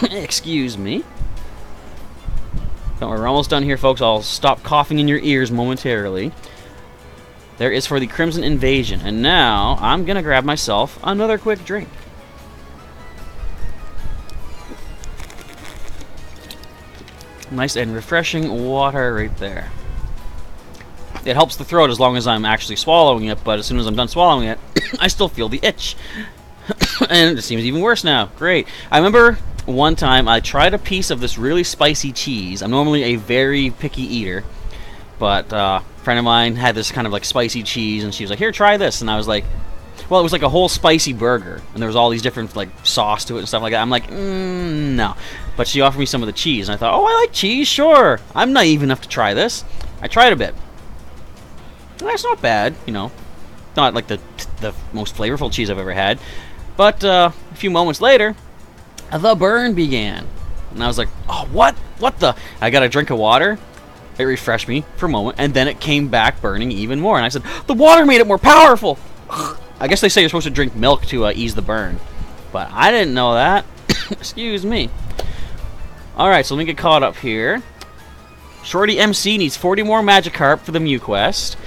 Excuse me. Don't worry, we're almost done here, folks. I'll stop coughing in your ears momentarily. There is for the Crimson Invasion. And now, I'm going to grab myself another quick drink. Nice and refreshing water right there. It helps the throat as long as I'm actually swallowing it, but as soon as I'm done swallowing it, I still feel the itch. And it seems even worse now. Great. I remember one time I tried a piece of this really spicy cheese. I'm normally a very picky eater, but a friend of mine had this kind of like spicy cheese, and she was like, here, try this. And I was like, well, it was like a whole spicy burger, and there was all these different like sauce to it and stuff like that. I'm like, no. But she offered me some of the cheese, and I thought, oh, I like cheese, sure. I'm naive enough to try this. I tried a bit. And that's not bad, you know. Not like the most flavorful cheese I've ever had. But a few moments later, the burn began. And I was like, oh, what? What the? I got a drink of water. It refreshed me for a moment, and then it came back burning even more. And I said, the water made it more powerful. I guess they say you're supposed to drink milk to ease the burn. But I didn't know that. Excuse me. Alright, so let me get caught up here. Shorty MC needs 40 more Magikarp for the Mew Quest.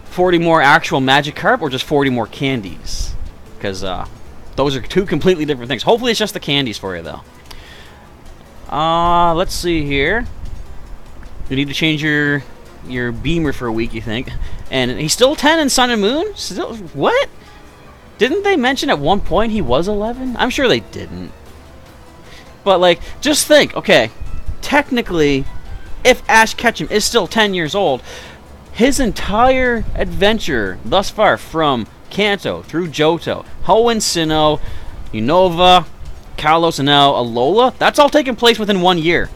40 more actual Magikarp, or just 40 more candies? Because those are two completely different things. Hopefully it's just the candies for you, though. Let's see here. You need to change your beamer for a week, you think. And he's still 10 in Sun and Moon? Still, what? Didn't they mention at one point he was 11? I'm sure they didn't. But, like, just think, okay, technically, if Ash Ketchum is still 10 years old, his entire adventure thus far from Kanto through Johto, Hoenn Sinnoh, Unova, Kalos, and now Alola, that's all taking place within 1 year.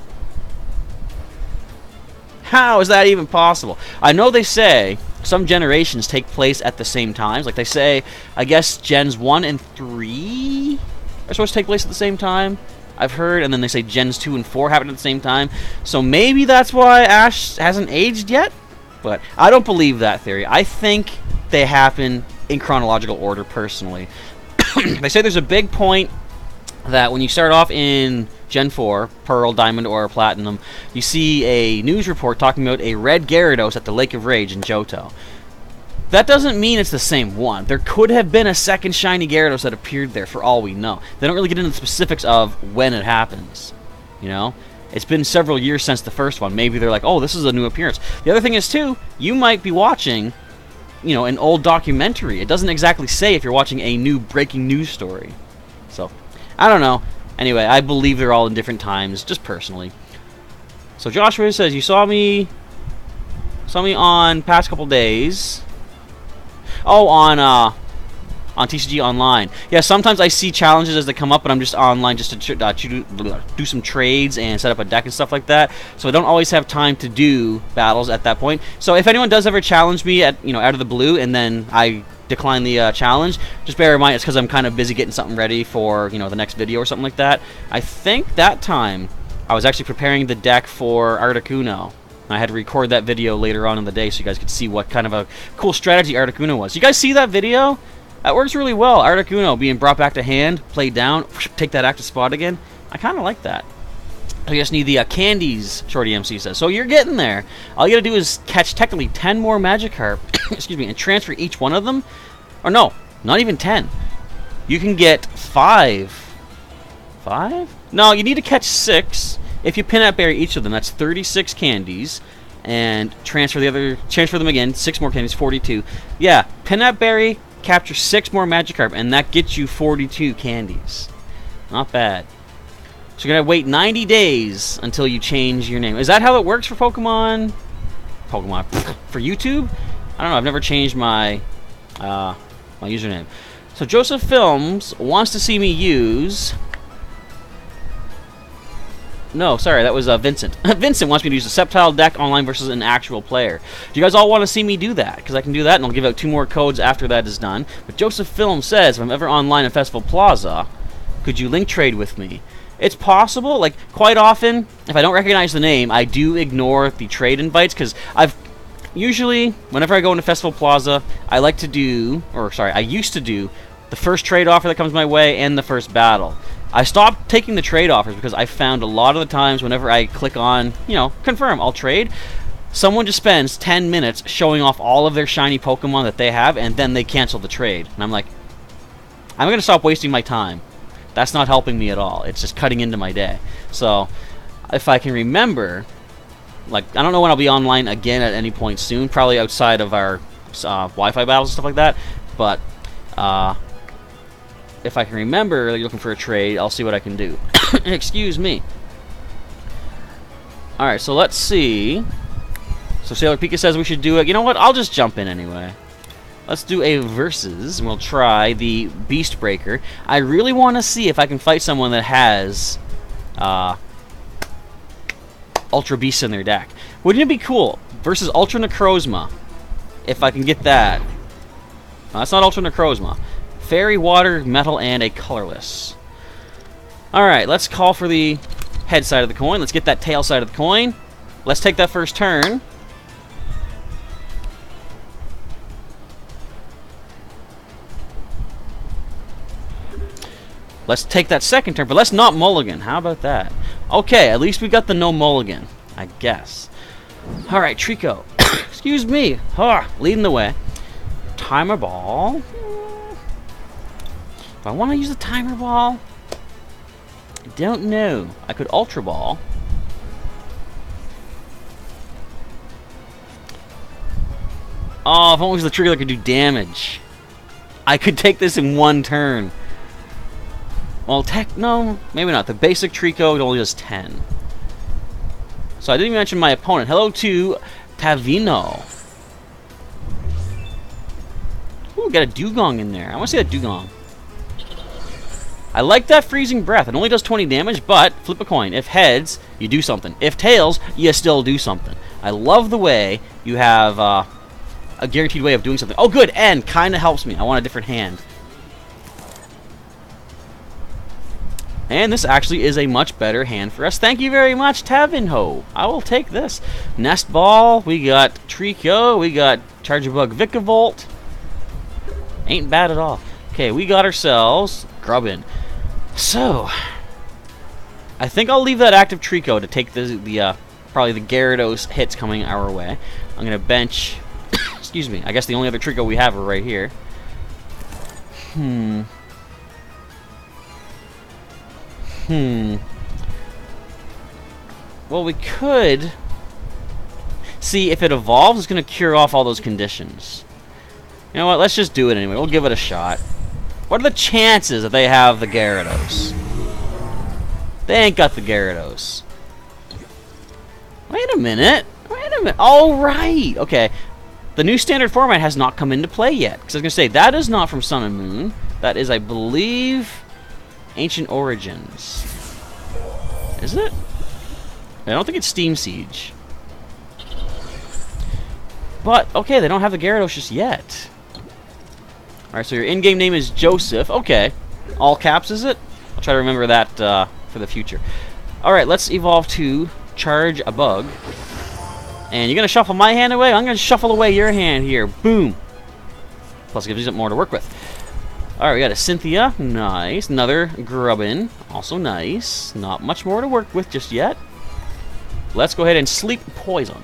How is that even possible? I know they say some generations take place at the same times. Like they say, I guess Gens 1 and 3 are supposed to take place at the same time, I've heard, and then they say Gens 2 and 4 happen at the same time. So maybe that's why Ash hasn't aged yet? But I don't believe that theory. I think they happen in chronological order, personally. They say there's a big point that when you start off in Gen 4, Pearl, Diamond, or Platinum, you see a news report talking about a red Gyarados at the Lake of Rage in Johto. That doesn't mean it's the same one. There could have been a second shiny Gyarados that appeared there, for all we know. They don't really get into the specifics of when it happens, you know? It's been several years since the first one. Maybe they're like, oh, this is a new appearance. The other thing is, too, you might be watching, you know, an old documentary. It doesn't exactly say if you're watching a new breaking news story. So, I don't know. Anyway, I believe they're all in different times, just personally. So Joshua says, you saw me on past couple days. Oh, on TCG Online. Yeah, sometimes I see challenges as they come up, but I'm just online just to do some trades and set up a deck and stuff like that. So I don't always have time to do battles at that point. So if anyone does ever challenge me at, you know, out of the blue, and then I decline the challenge, just bear in mind it's because I'm kind of busy getting something ready for, you know, the next video or something like that. I think that time I was actually preparing the deck for Articuno. I had to record that video later on in the day so you guys could see what kind of a cool strategy Articuno was. You guys see that video? That works really well. Articuno being brought back to hand, played down, take that active spot again. I kind of like that. So you just need the candies, Shorty MC says. So you're getting there. All you gotta do is catch technically 10 more Magikarp, excuse me, and transfer each one of them. Or no, not even 10. You can get 5. 5? No, you need to catch 6. If you peanut berry each of them, that's 36 candies. And transfer them again, 6 more candies, 42. Yeah, peanut berry, capture 6 more Magikarp, and that gets you 42 candies. Not bad. So you're going to wait 90 days until you change your name. Is that how it works for Pokemon? For YouTube? I don't know. I've never changed my my username. So Joseph Films wants to see me use... No, sorry, that was Vincent. Vincent wants me to use a Sceptile deck online versus an actual player. Do you guys all want to see me do that? Because I can do that, and I'll give out 2 more codes after that is done. But Joseph Film says, if I'm ever online at Festival Plaza, could you link trade with me? It's possible. Like, quite often, if I don't recognize the name, I do ignore the trade invites, because usually, whenever I go into Festival Plaza, I used to do the first trade offer that comes my way and the first battle. I stopped taking the trade offers because I found a lot of the times whenever I click on, you know, confirm, I'll trade, someone just spends 10 minutes showing off all of their shiny Pokemon that they have, and then they cancel the trade. And I'm like, I'm going to stop wasting my time. That's not helping me at all. It's just cutting into my day. So, if I can remember, like, I don't know when I'll be online again at any point soon, probably outside of our Wi-Fi battles and stuff like that, but if I can remember you're looking for a trade, I'll see what I can do. Excuse me. Alright, so let's see. So Sailor Pika says we should do it. You know what? I'll just jump in anyway. Let's do a versus, and we'll try the Beast Breaker. I really want to see if I can fight someone that has Ultra Beasts in their deck. Wouldn't it be cool? Versus Ultra Necrozma. If I can get that. No, that's not Ultra Necrozma. Fairy, Water, Metal, and a Colorless. Alright, let's call for the head side of the coin. Let's get that tail side of the coin. Let's take that first turn. Let's take that second turn, but let's not mulligan. How about that? Okay, at least we got the no mulligan, I guess. Alright, Trico. Excuse me. Leading the way. Timer Ball. Do I want to use the Timer Ball? I don't know. I could Ultra Ball. Oh, if only it was the trigger that could do damage. I could take this in one turn. Well, no, maybe not. The basic Trico only does 10. So I didn't even mention my opponent. Hello to Tavino. Ooh, got a Dugong in there. I want to see that Dugong. I like that Freezing Breath. It only does 20 damage, but flip a coin. If heads, you do something. If tails, you still do something. I love the way you have a guaranteed way of doing something. Oh, good, and kind of helps me. I want a different hand. And this actually is a much better hand for us. Thank you very much, Tavinho. I will take this. Nest Ball. We got Trico. We got Charjabug Vikavolt. Ain't bad at all. Okay, we got ourselves Grubbin. So, I think I'll leave that active Trico to take the probably the Gyarados hits coming our way. I'm going to bench... excuse me. I guess the only other Trico we have are right here. Well, we could... See, if it evolves, it's going to cure off all those conditions. You know what? Let's just do it anyway. We'll give it a shot. What are the chances that they have the Gyarados? They ain't got the Gyarados. Wait a minute. Wait a minute. All right. Okay. The new standard format has not come into play yet. Because I was going to say, that is not from Sun and Moon. That is, I believe, Ancient Origins. Is it? I don't think it's Steam Siege. But, okay, they don't have the Gyarados just yet. Alright, so your in-game name is Joseph. Okay. All caps, is it? I'll try to remember that for the future. Alright, let's evolve to Charge a Bug. And you're going to shuffle my hand away? I'm going to shuffle away your hand here. Boom. Plus it gives you something more to work with. Alright, we got a Cynthia. Nice. Another Grubbin. Also nice. Not much more to work with just yet. Let's go ahead and Sleep Poison.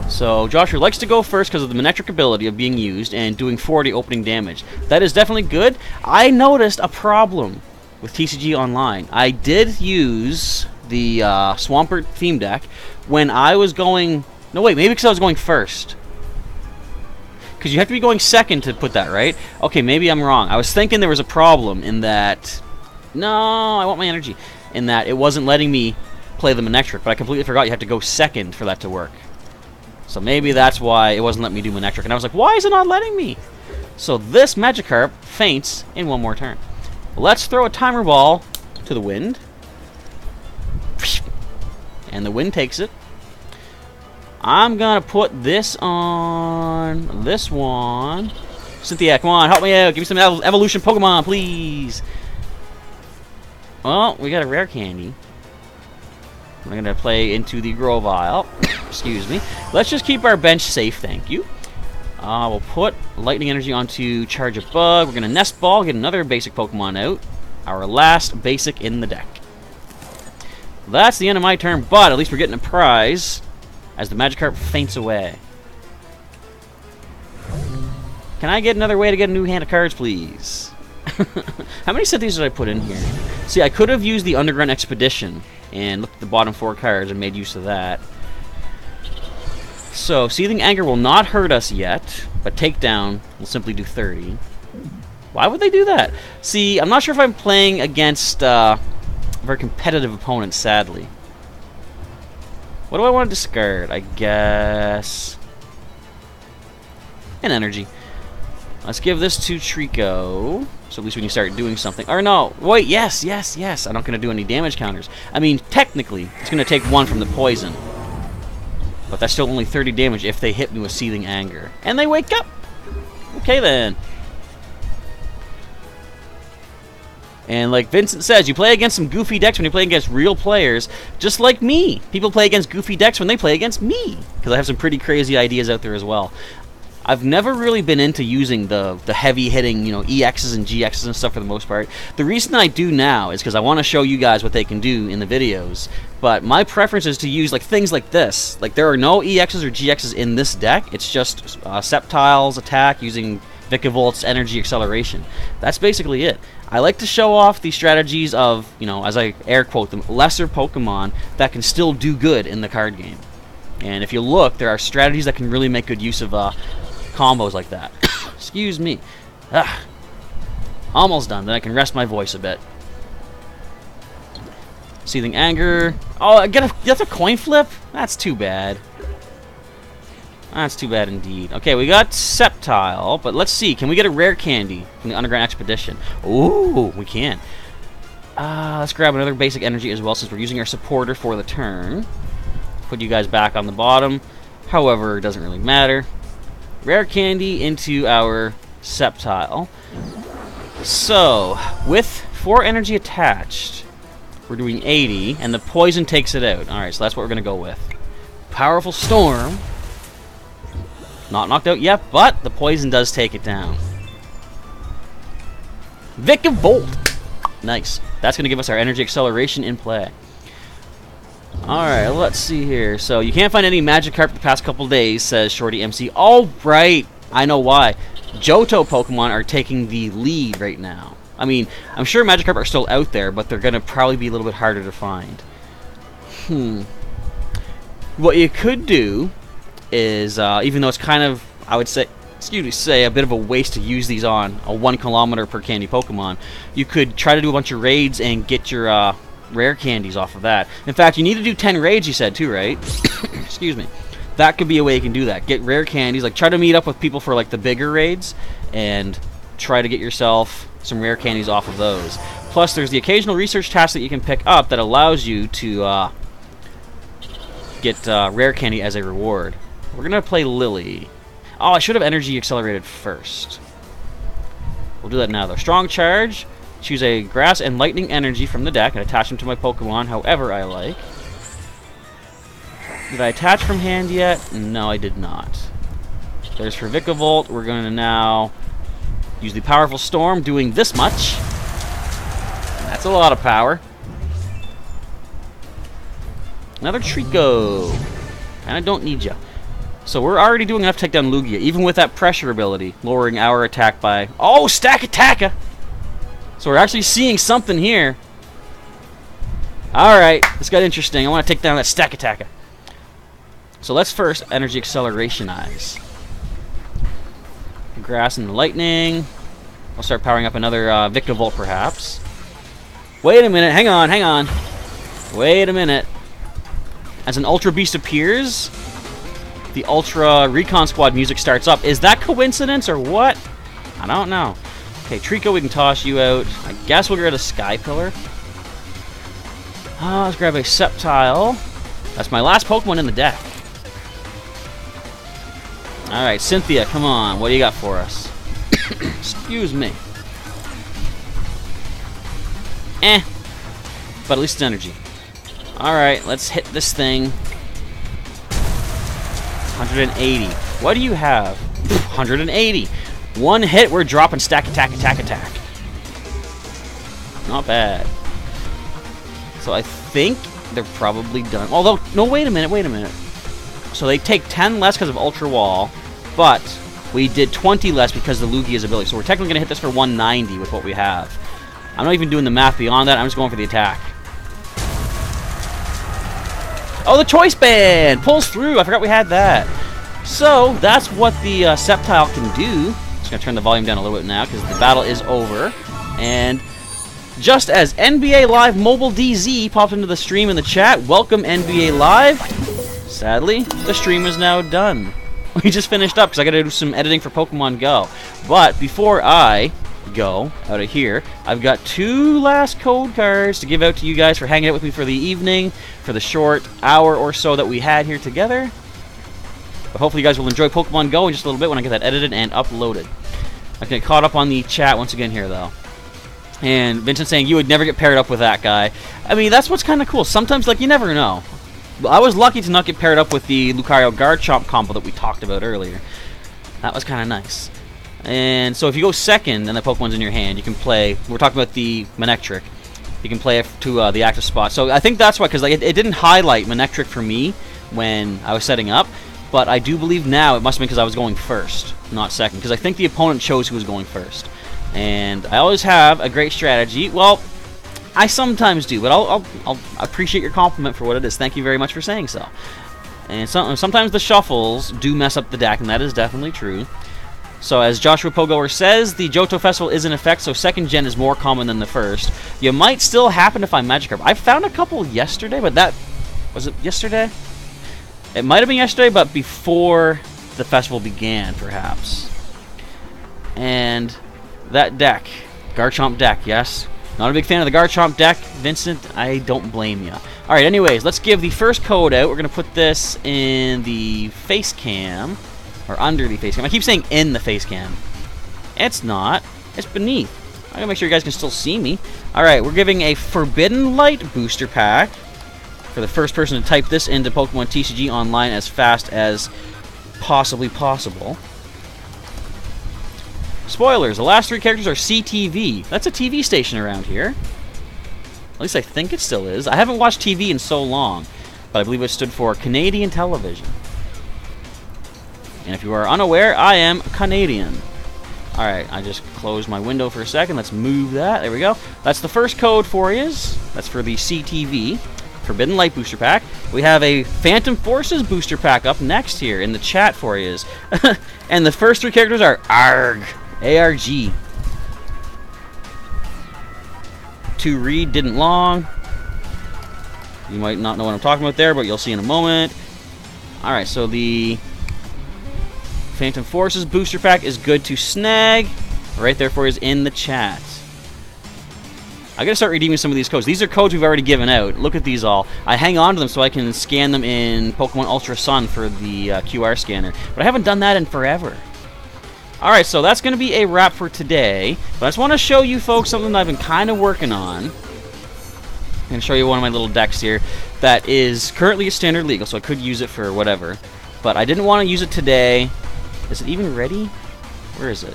So, Joshua likes to go first because of the Manectric ability of being used and doing 40 opening damage. That is definitely good. I noticed a problem with TCG Online. I did use the Swampert theme deck when I was going... No, wait, maybe because I was going first. Because you have to be going second to put that, right? Okay, maybe I'm wrong. I was thinking there was a problem in that... No, I want my energy. In that it wasn't letting me play the Manectric, but I completely forgot you had to go second for that to work. So maybe that's why it wasn't letting me do Manectric. And I was like, why is it not letting me? So this Magikarp faints in one more turn. Let's throw a Timer Ball to the wind. And the wind takes it. I'm going to put this on this one. Cynthia, come on, help me out. Give me some evolution Pokemon, please. Well, we got a rare candy. I'm going to play into the Grovyle. Excuse me. Let's just keep our bench safe, thank you. We'll put Lightning Energy onto Charge a Bug. We're going to Nest Ball, get another basic Pokemon out. Our last basic in the deck. That's the end of my turn, but at least we're getting a prize as the Magikarp faints away. Can I get another way to get a new hand of cards, please? How many cities did I put in here? See, I could have used the Underground Expedition and looked at the bottom 4 cards and made use of that. So, Seething Anger will not hurt us yet, but Takedown will simply do 30. Why would they do that? See, I'm not sure if I'm playing against very competitive opponents, sadly. What do I want to discard? I guess an energy. Let's give this to Trico, so at least we can start doing something. Or no, wait, yes. I'm not going to do any damage counters. I mean, technically, it's going to take 1 from the poison. But that's still only 30 damage if they hit me with Seething Anger. And they wake up! Okay then. And like Vincent says, you play against some goofy decks when you play against real players, just like me. People play against goofy decks when they play against me, because I have some pretty crazy ideas out there as well. I've never really been into using the heavy-hitting, you know, EXs and GXs and stuff for the most part. The reason I do now is because I want to show you guys what they can do in the videos. But my preference is to use like things like this. Like there are no EXs or GXs in this deck. It's just Sceptile's attack using Vicavolt's energy acceleration. That's basically it. I like to show off the strategies of, you know, as I air quote them, lesser Pokemon that can still do good in the card game. And if you look, there are strategies that can really make good use of combos like that. Excuse me. Almost done. Then I can rest my voice a bit. Seething Anger. Oh, I get a coin flip? That's too bad. That's too bad indeed. Okay, we got Sceptile, but let's see. Can we get a rare candy from the Underground Expedition? Ooh, we can. Let's grab another basic energy as well, since we're using our supporter for the turn. Put you guys back on the bottom. However, it doesn't really matter. Rare candy into our Sceptile. So, with 4 energy attached, we're doing 80, and the poison takes it out. Alright, so that's what we're going to go with. Powerful Storm. Not knocked out yet, but the poison does take it down. Vicavolt! Nice. That's going to give us our energy acceleration in play. Alright, let's see here. So, you can't find any Magikarp the past couple days, says Shorty MC. Alright! I know why. Johto Pokemon are taking the lead right now. I mean, I'm sure Magikarp are still out there, but they're going to probably be a little bit harder to find. What you could do is, even though it's kind of, I would say, a bit of a waste to use these on a 1 kilometer per candy Pokemon, you could try to do a bunch of raids and get your rare candies off of that. In fact, you need to do 10 raids, you said, too, right? Excuse me. That could be a way you can do that. Get rare candies. Like, try to meet up with people for, like, the bigger raids and try to get yourself some rare candies off of those. Plus, there's the occasional research task that you can pick up that allows you to get rare candy as a reward. We're going to play Lily. Oh, I should have energy accelerated first. We'll do that now, though. Strong Charge. Choose a Grass and Lightning energy from the deck and attach them to my Pokemon however I like. Did I attach from hand yet? No, I did not. There's for Vicavolt. We're going to now use the Powerful Storm, doing this much. That's a lot of power. Another Trico. And I don't need you. So we're already doing enough to take down Lugia, even with that pressure ability, lowering our attack by... Oh, Stack Attacka! So we're actually seeing something here. Alright, this got interesting. I want to take down that Stack Attacka. So let's first Energy Accelerationize. Grass and Lightning. I'll start powering up another Vicavolt, perhaps. Wait a minute. Hang on. Wait a minute. As an Ultra Beast appears, the Ultra Recon Squad music starts up. Is that coincidence or what? I don't know. Okay, Trico, we can toss you out. I guess we'll get rid of Sky Pillar. Let's grab a Sceptile. That's my last Pokemon in the deck. Alright, Cynthia, come on. What do you got for us? Excuse me. But at least it's energy. Alright, let's hit this thing. 180. What do you have? 180. One hit, we're dropping Stack Attack. Not bad. So I think they're probably done. Although, no, wait a minute. So they take 10 less because of Ultra Wall, but we did 20 less because of the Lugia's ability. So we're technically going to hit this for 190 with what we have. I'm not even doing the math beyond that. I'm just going for the attack. Oh, the Choice Band pulls through. I forgot we had that. So that's what the Sceptile can do. Just going to turn the volume down a little bit now because the battle is over. And just as NBA Live Mobile DZ popped into the stream in the chat, welcome NBA Live. Sadly, the stream is now done. We just finished up because I got to do some editing for Pokemon Go. But before I go out of here, I've got 2 last code cards to give out to you guys for hanging out with me for the evening, for the short hour or so that we had here together. But hopefully you guys will enjoy Pokemon Go in just a little bit when I get that edited and uploaded. I get caught up on the chat once again here, though. And Vincent saying you would never get paired up with that guy. I mean, that's what's kind of cool. Sometimes, like, you never know. I was lucky to not get paired up with the Lucario Garchomp combo that we talked about earlier. That was kind of nice. And so if you go second and the Pokemon's in your hand, you can play... We're talking about the Manectric. You can play it to the active spot. So I think that's why, because like, it didn't highlight Manectric for me when I was setting up. But I do believe now it must have been because I was going first, not second. Because I think the opponent chose who was going first. And I always have a great strategy. Well, I sometimes do, but I'll appreciate your compliment for what it is. Thank you very much for saying so. And sometimes the shuffles do mess up the deck, and that is definitely true. So as Joshua Pogoer says, the Johto Festival is in effect, so second gen is more common than the first. You might still happen to find Magikarp. I found a couple yesterday, but that... Was it yesterday? It might have been yesterday, but before the festival began, perhaps. And that deck, Garchomp deck, yes. Not a big fan of the Garchomp deck, Vincent. I don't blame you. Alright, anyways, let's give the first code out. We're going to put this in the face cam. Or under the face cam. I keep saying in the face cam. It's not. It's beneath. I gotta make sure you guys can still see me. Alright, we're giving a Forbidden Light booster pack for the first person to type this into Pokemon TCG Online as fast as possibly possible. Spoilers, the last 3 characters are CTV. That's a TV station around here. At least I think it still is. I haven't watched TV in so long, but I believe it stood for Canadian Television. And if you are unaware, I am Canadian. Alright, I just closed my window for a second. Let's move that. There we go. That's the first code for you. That's for the CTV, Forbidden Light Booster Pack. We have a Phantom Forces Booster Pack up next here in the chat for you. And the first 3 characters are ARG. ARG. To read didn't long. You might not know what I'm talking about there, but you'll see in a moment. Alright, so the Phantom Forces Booster Pack is good to snag. Right there for you in the chat. I gotta start redeeming some of these codes. These are codes we've already given out. Look at these all. I hang on to them so I can scan them in Pokemon Ultra Sun for the QR scanner. But I haven't done that in forever. Alright, so that's going to be a wrap for today. But I just want to show you folks something that I've been kind of working on. I'm going to show you one of my little decks here that is currently a standard legal, so I could use it for whatever. But I didn't want to use it today. Is it even ready? Where is it?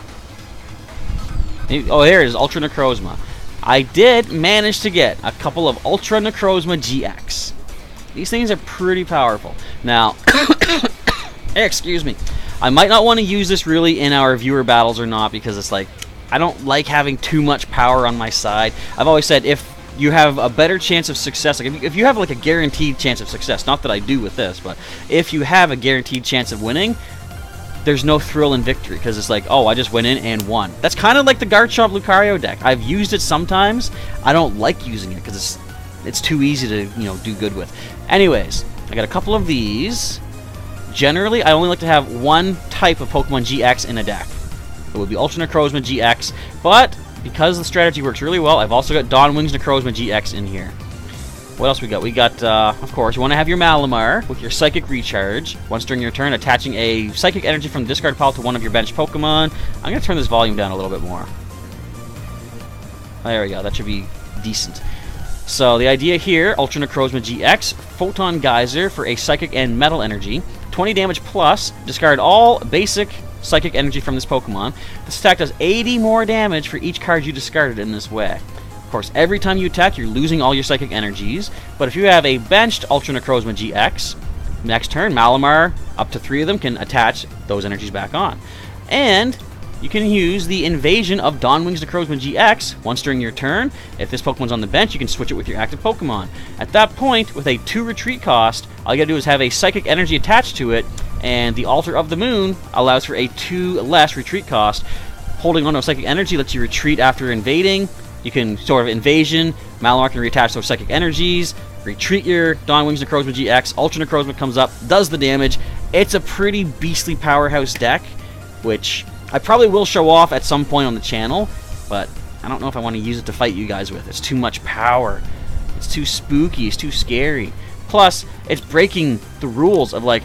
Oh, there it is, Ultra Necrozma. I did manage to get a couple of Ultra Necrozma GX. These things are pretty powerful. Now, excuse me. I might not want to use this really in our viewer battles or not, because it's like, I don't like having too much power on my side. I've always said if you have a better chance of success, like if you have like a guaranteed chance of success, not that I do with this, but if you have a guaranteed chance of winning, there's no thrill in victory, because it's like, oh, I just went in and won. That's kind of like the Garchomp Lucario deck. I've used it sometimes. I don't like using it because it's too easy to, you know, do good with. Anyways, I got a couple of these. Generally, I only like to have one type of Pokemon GX in a deck. It would be Ultra Necrozma GX, but because the strategy works really well, I've also got Dawnwings Necrozma GX in here. What else we got? We got, of course, you want to have your Malamar with your Psychic Recharge. Once during your turn, attaching a Psychic Energy from the discard pile to one of your bench Pokemon. I'm going to turn this volume down a little bit more. There we go. That should be decent. So the idea here, Ultra Necrozma GX, Photon Geyser for a Psychic and Metal Energy. 20 damage plus, discard all basic Psychic Energy from this Pokemon. This attack does 80 more damage for each card you discarded in this way. Of course, every time you attack, you're losing all your Psychic Energies, but if you have a benched Ultra Necrozma GX, next turn, Malamar, up to 3 of them, can attach those energies back on. And you can use the Invasion of Dawnwing's Necrozma GX once during your turn. If this Pokemon's on the bench, you can switch it with your active Pokemon. At that point, with a 2 retreat cost, all you gotta do is have a Psychic Energy attached to it, and the Altar of the Moon allows for a 2 less retreat cost. Holding on to a Psychic Energy lets you retreat after invading. You can sort of Invasion, Malamar can reattach those Psychic Energies, retreat your Dawnwing's Necrozma GX, Ultra Necrozma comes up, does the damage. It's a pretty beastly powerhouse deck, which I probably will show off at some point on the channel, but I don't know if I want to use it to fight you guys with. It's too much power. It's too spooky. It's too scary. Plus, it's breaking the rules of, like,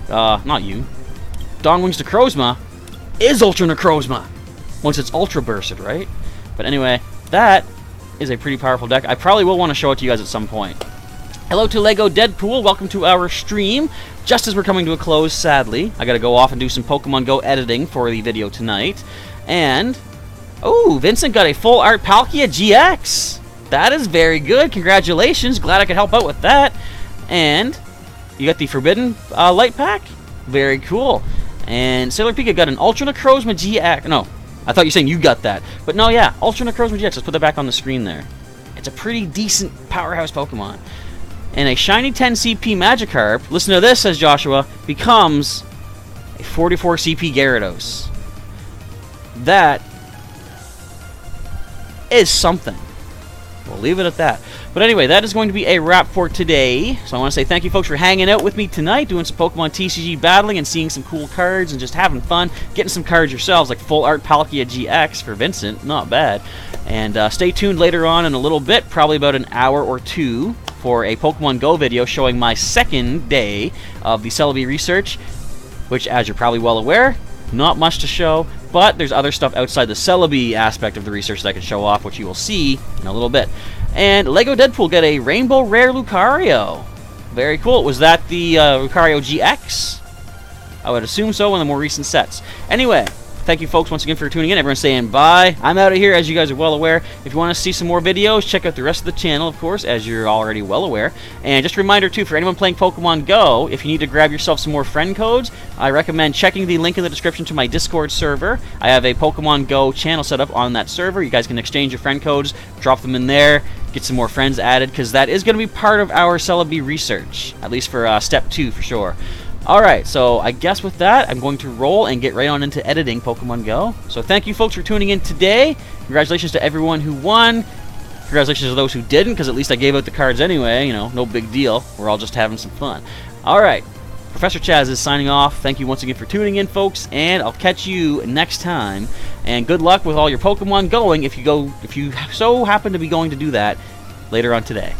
not you. Dawnwing's Necrozma is Ultra Necrozma once it's Ultra Bursted, right? But anyway, that is a pretty powerful deck. I probably will want to show it to you guys at some point. Hello to Lego Deadpool. Welcome to our stream. Just as we're coming to a close, sadly, I gotta go off and do some Pokemon Go editing for the video tonight. And, oh, Vincent got a full art Palkia GX. That is very good. Congratulations. Glad I could help out with that. And you got the Forbidden Light Pack. Very cool. And Sailor Pika got an Ultra Necrozma GX. No, I thought you were saying you got that. But no, yeah, Ultra Necrozma GX. Let's put that back on the screen there. It's a pretty decent powerhouse Pokemon. And a shiny 10 CP Magikarp, listen to this, says Joshua, becomes a 44 CP Gyarados. That is something. We'll leave it at that. But anyway, that is going to be a wrap for today. So I want to say thank you folks for hanging out with me tonight, doing some Pokemon TCG battling and seeing some cool cards and just having fun, getting some cards yourselves, like Full Art Palkia GX for Vincent, not bad. And stay tuned later on in a little bit, probably about an hour or two, for a Pokemon Go video showing my second day of the Celebi research, which, as you're probably well aware, not much to show, but there's other stuff outside the Celebi aspect of the research that I can show off, which you will see in a little bit. And Lego Deadpool got a Rainbow Rare Lucario. Very cool. Was that the Lucario GX? I would assume so in the more recent sets. Anyway, thank you folks once again for tuning in. Everyone's saying bye. I'm out of here, as you guys are well aware. If you want to see some more videos, check out the rest of the channel, of course, as you're already well aware. And just a reminder, too, for anyone playing Pokemon Go, if you need to grab yourself some more friend codes, I recommend checking the link in the description to my Discord server. I have a Pokemon Go channel set up on that server. You guys can exchange your friend codes, drop them in there, get some more friends added, because that is going to be part of our Celebi research, at least for Step 2 for sure. Alright, so I guess with that, I'm going to roll and get right on into editing Pokemon Go. So thank you folks for tuning in today. Congratulations to everyone who won. Congratulations to those who didn't, because at least I gave out the cards anyway. You know, no big deal. We're all just having some fun. Alright, Professor Chaz is signing off. Thank you once again for tuning in, folks, and I'll catch you next time. And good luck with all your Pokemon going if you so happen to be going to do that later on today.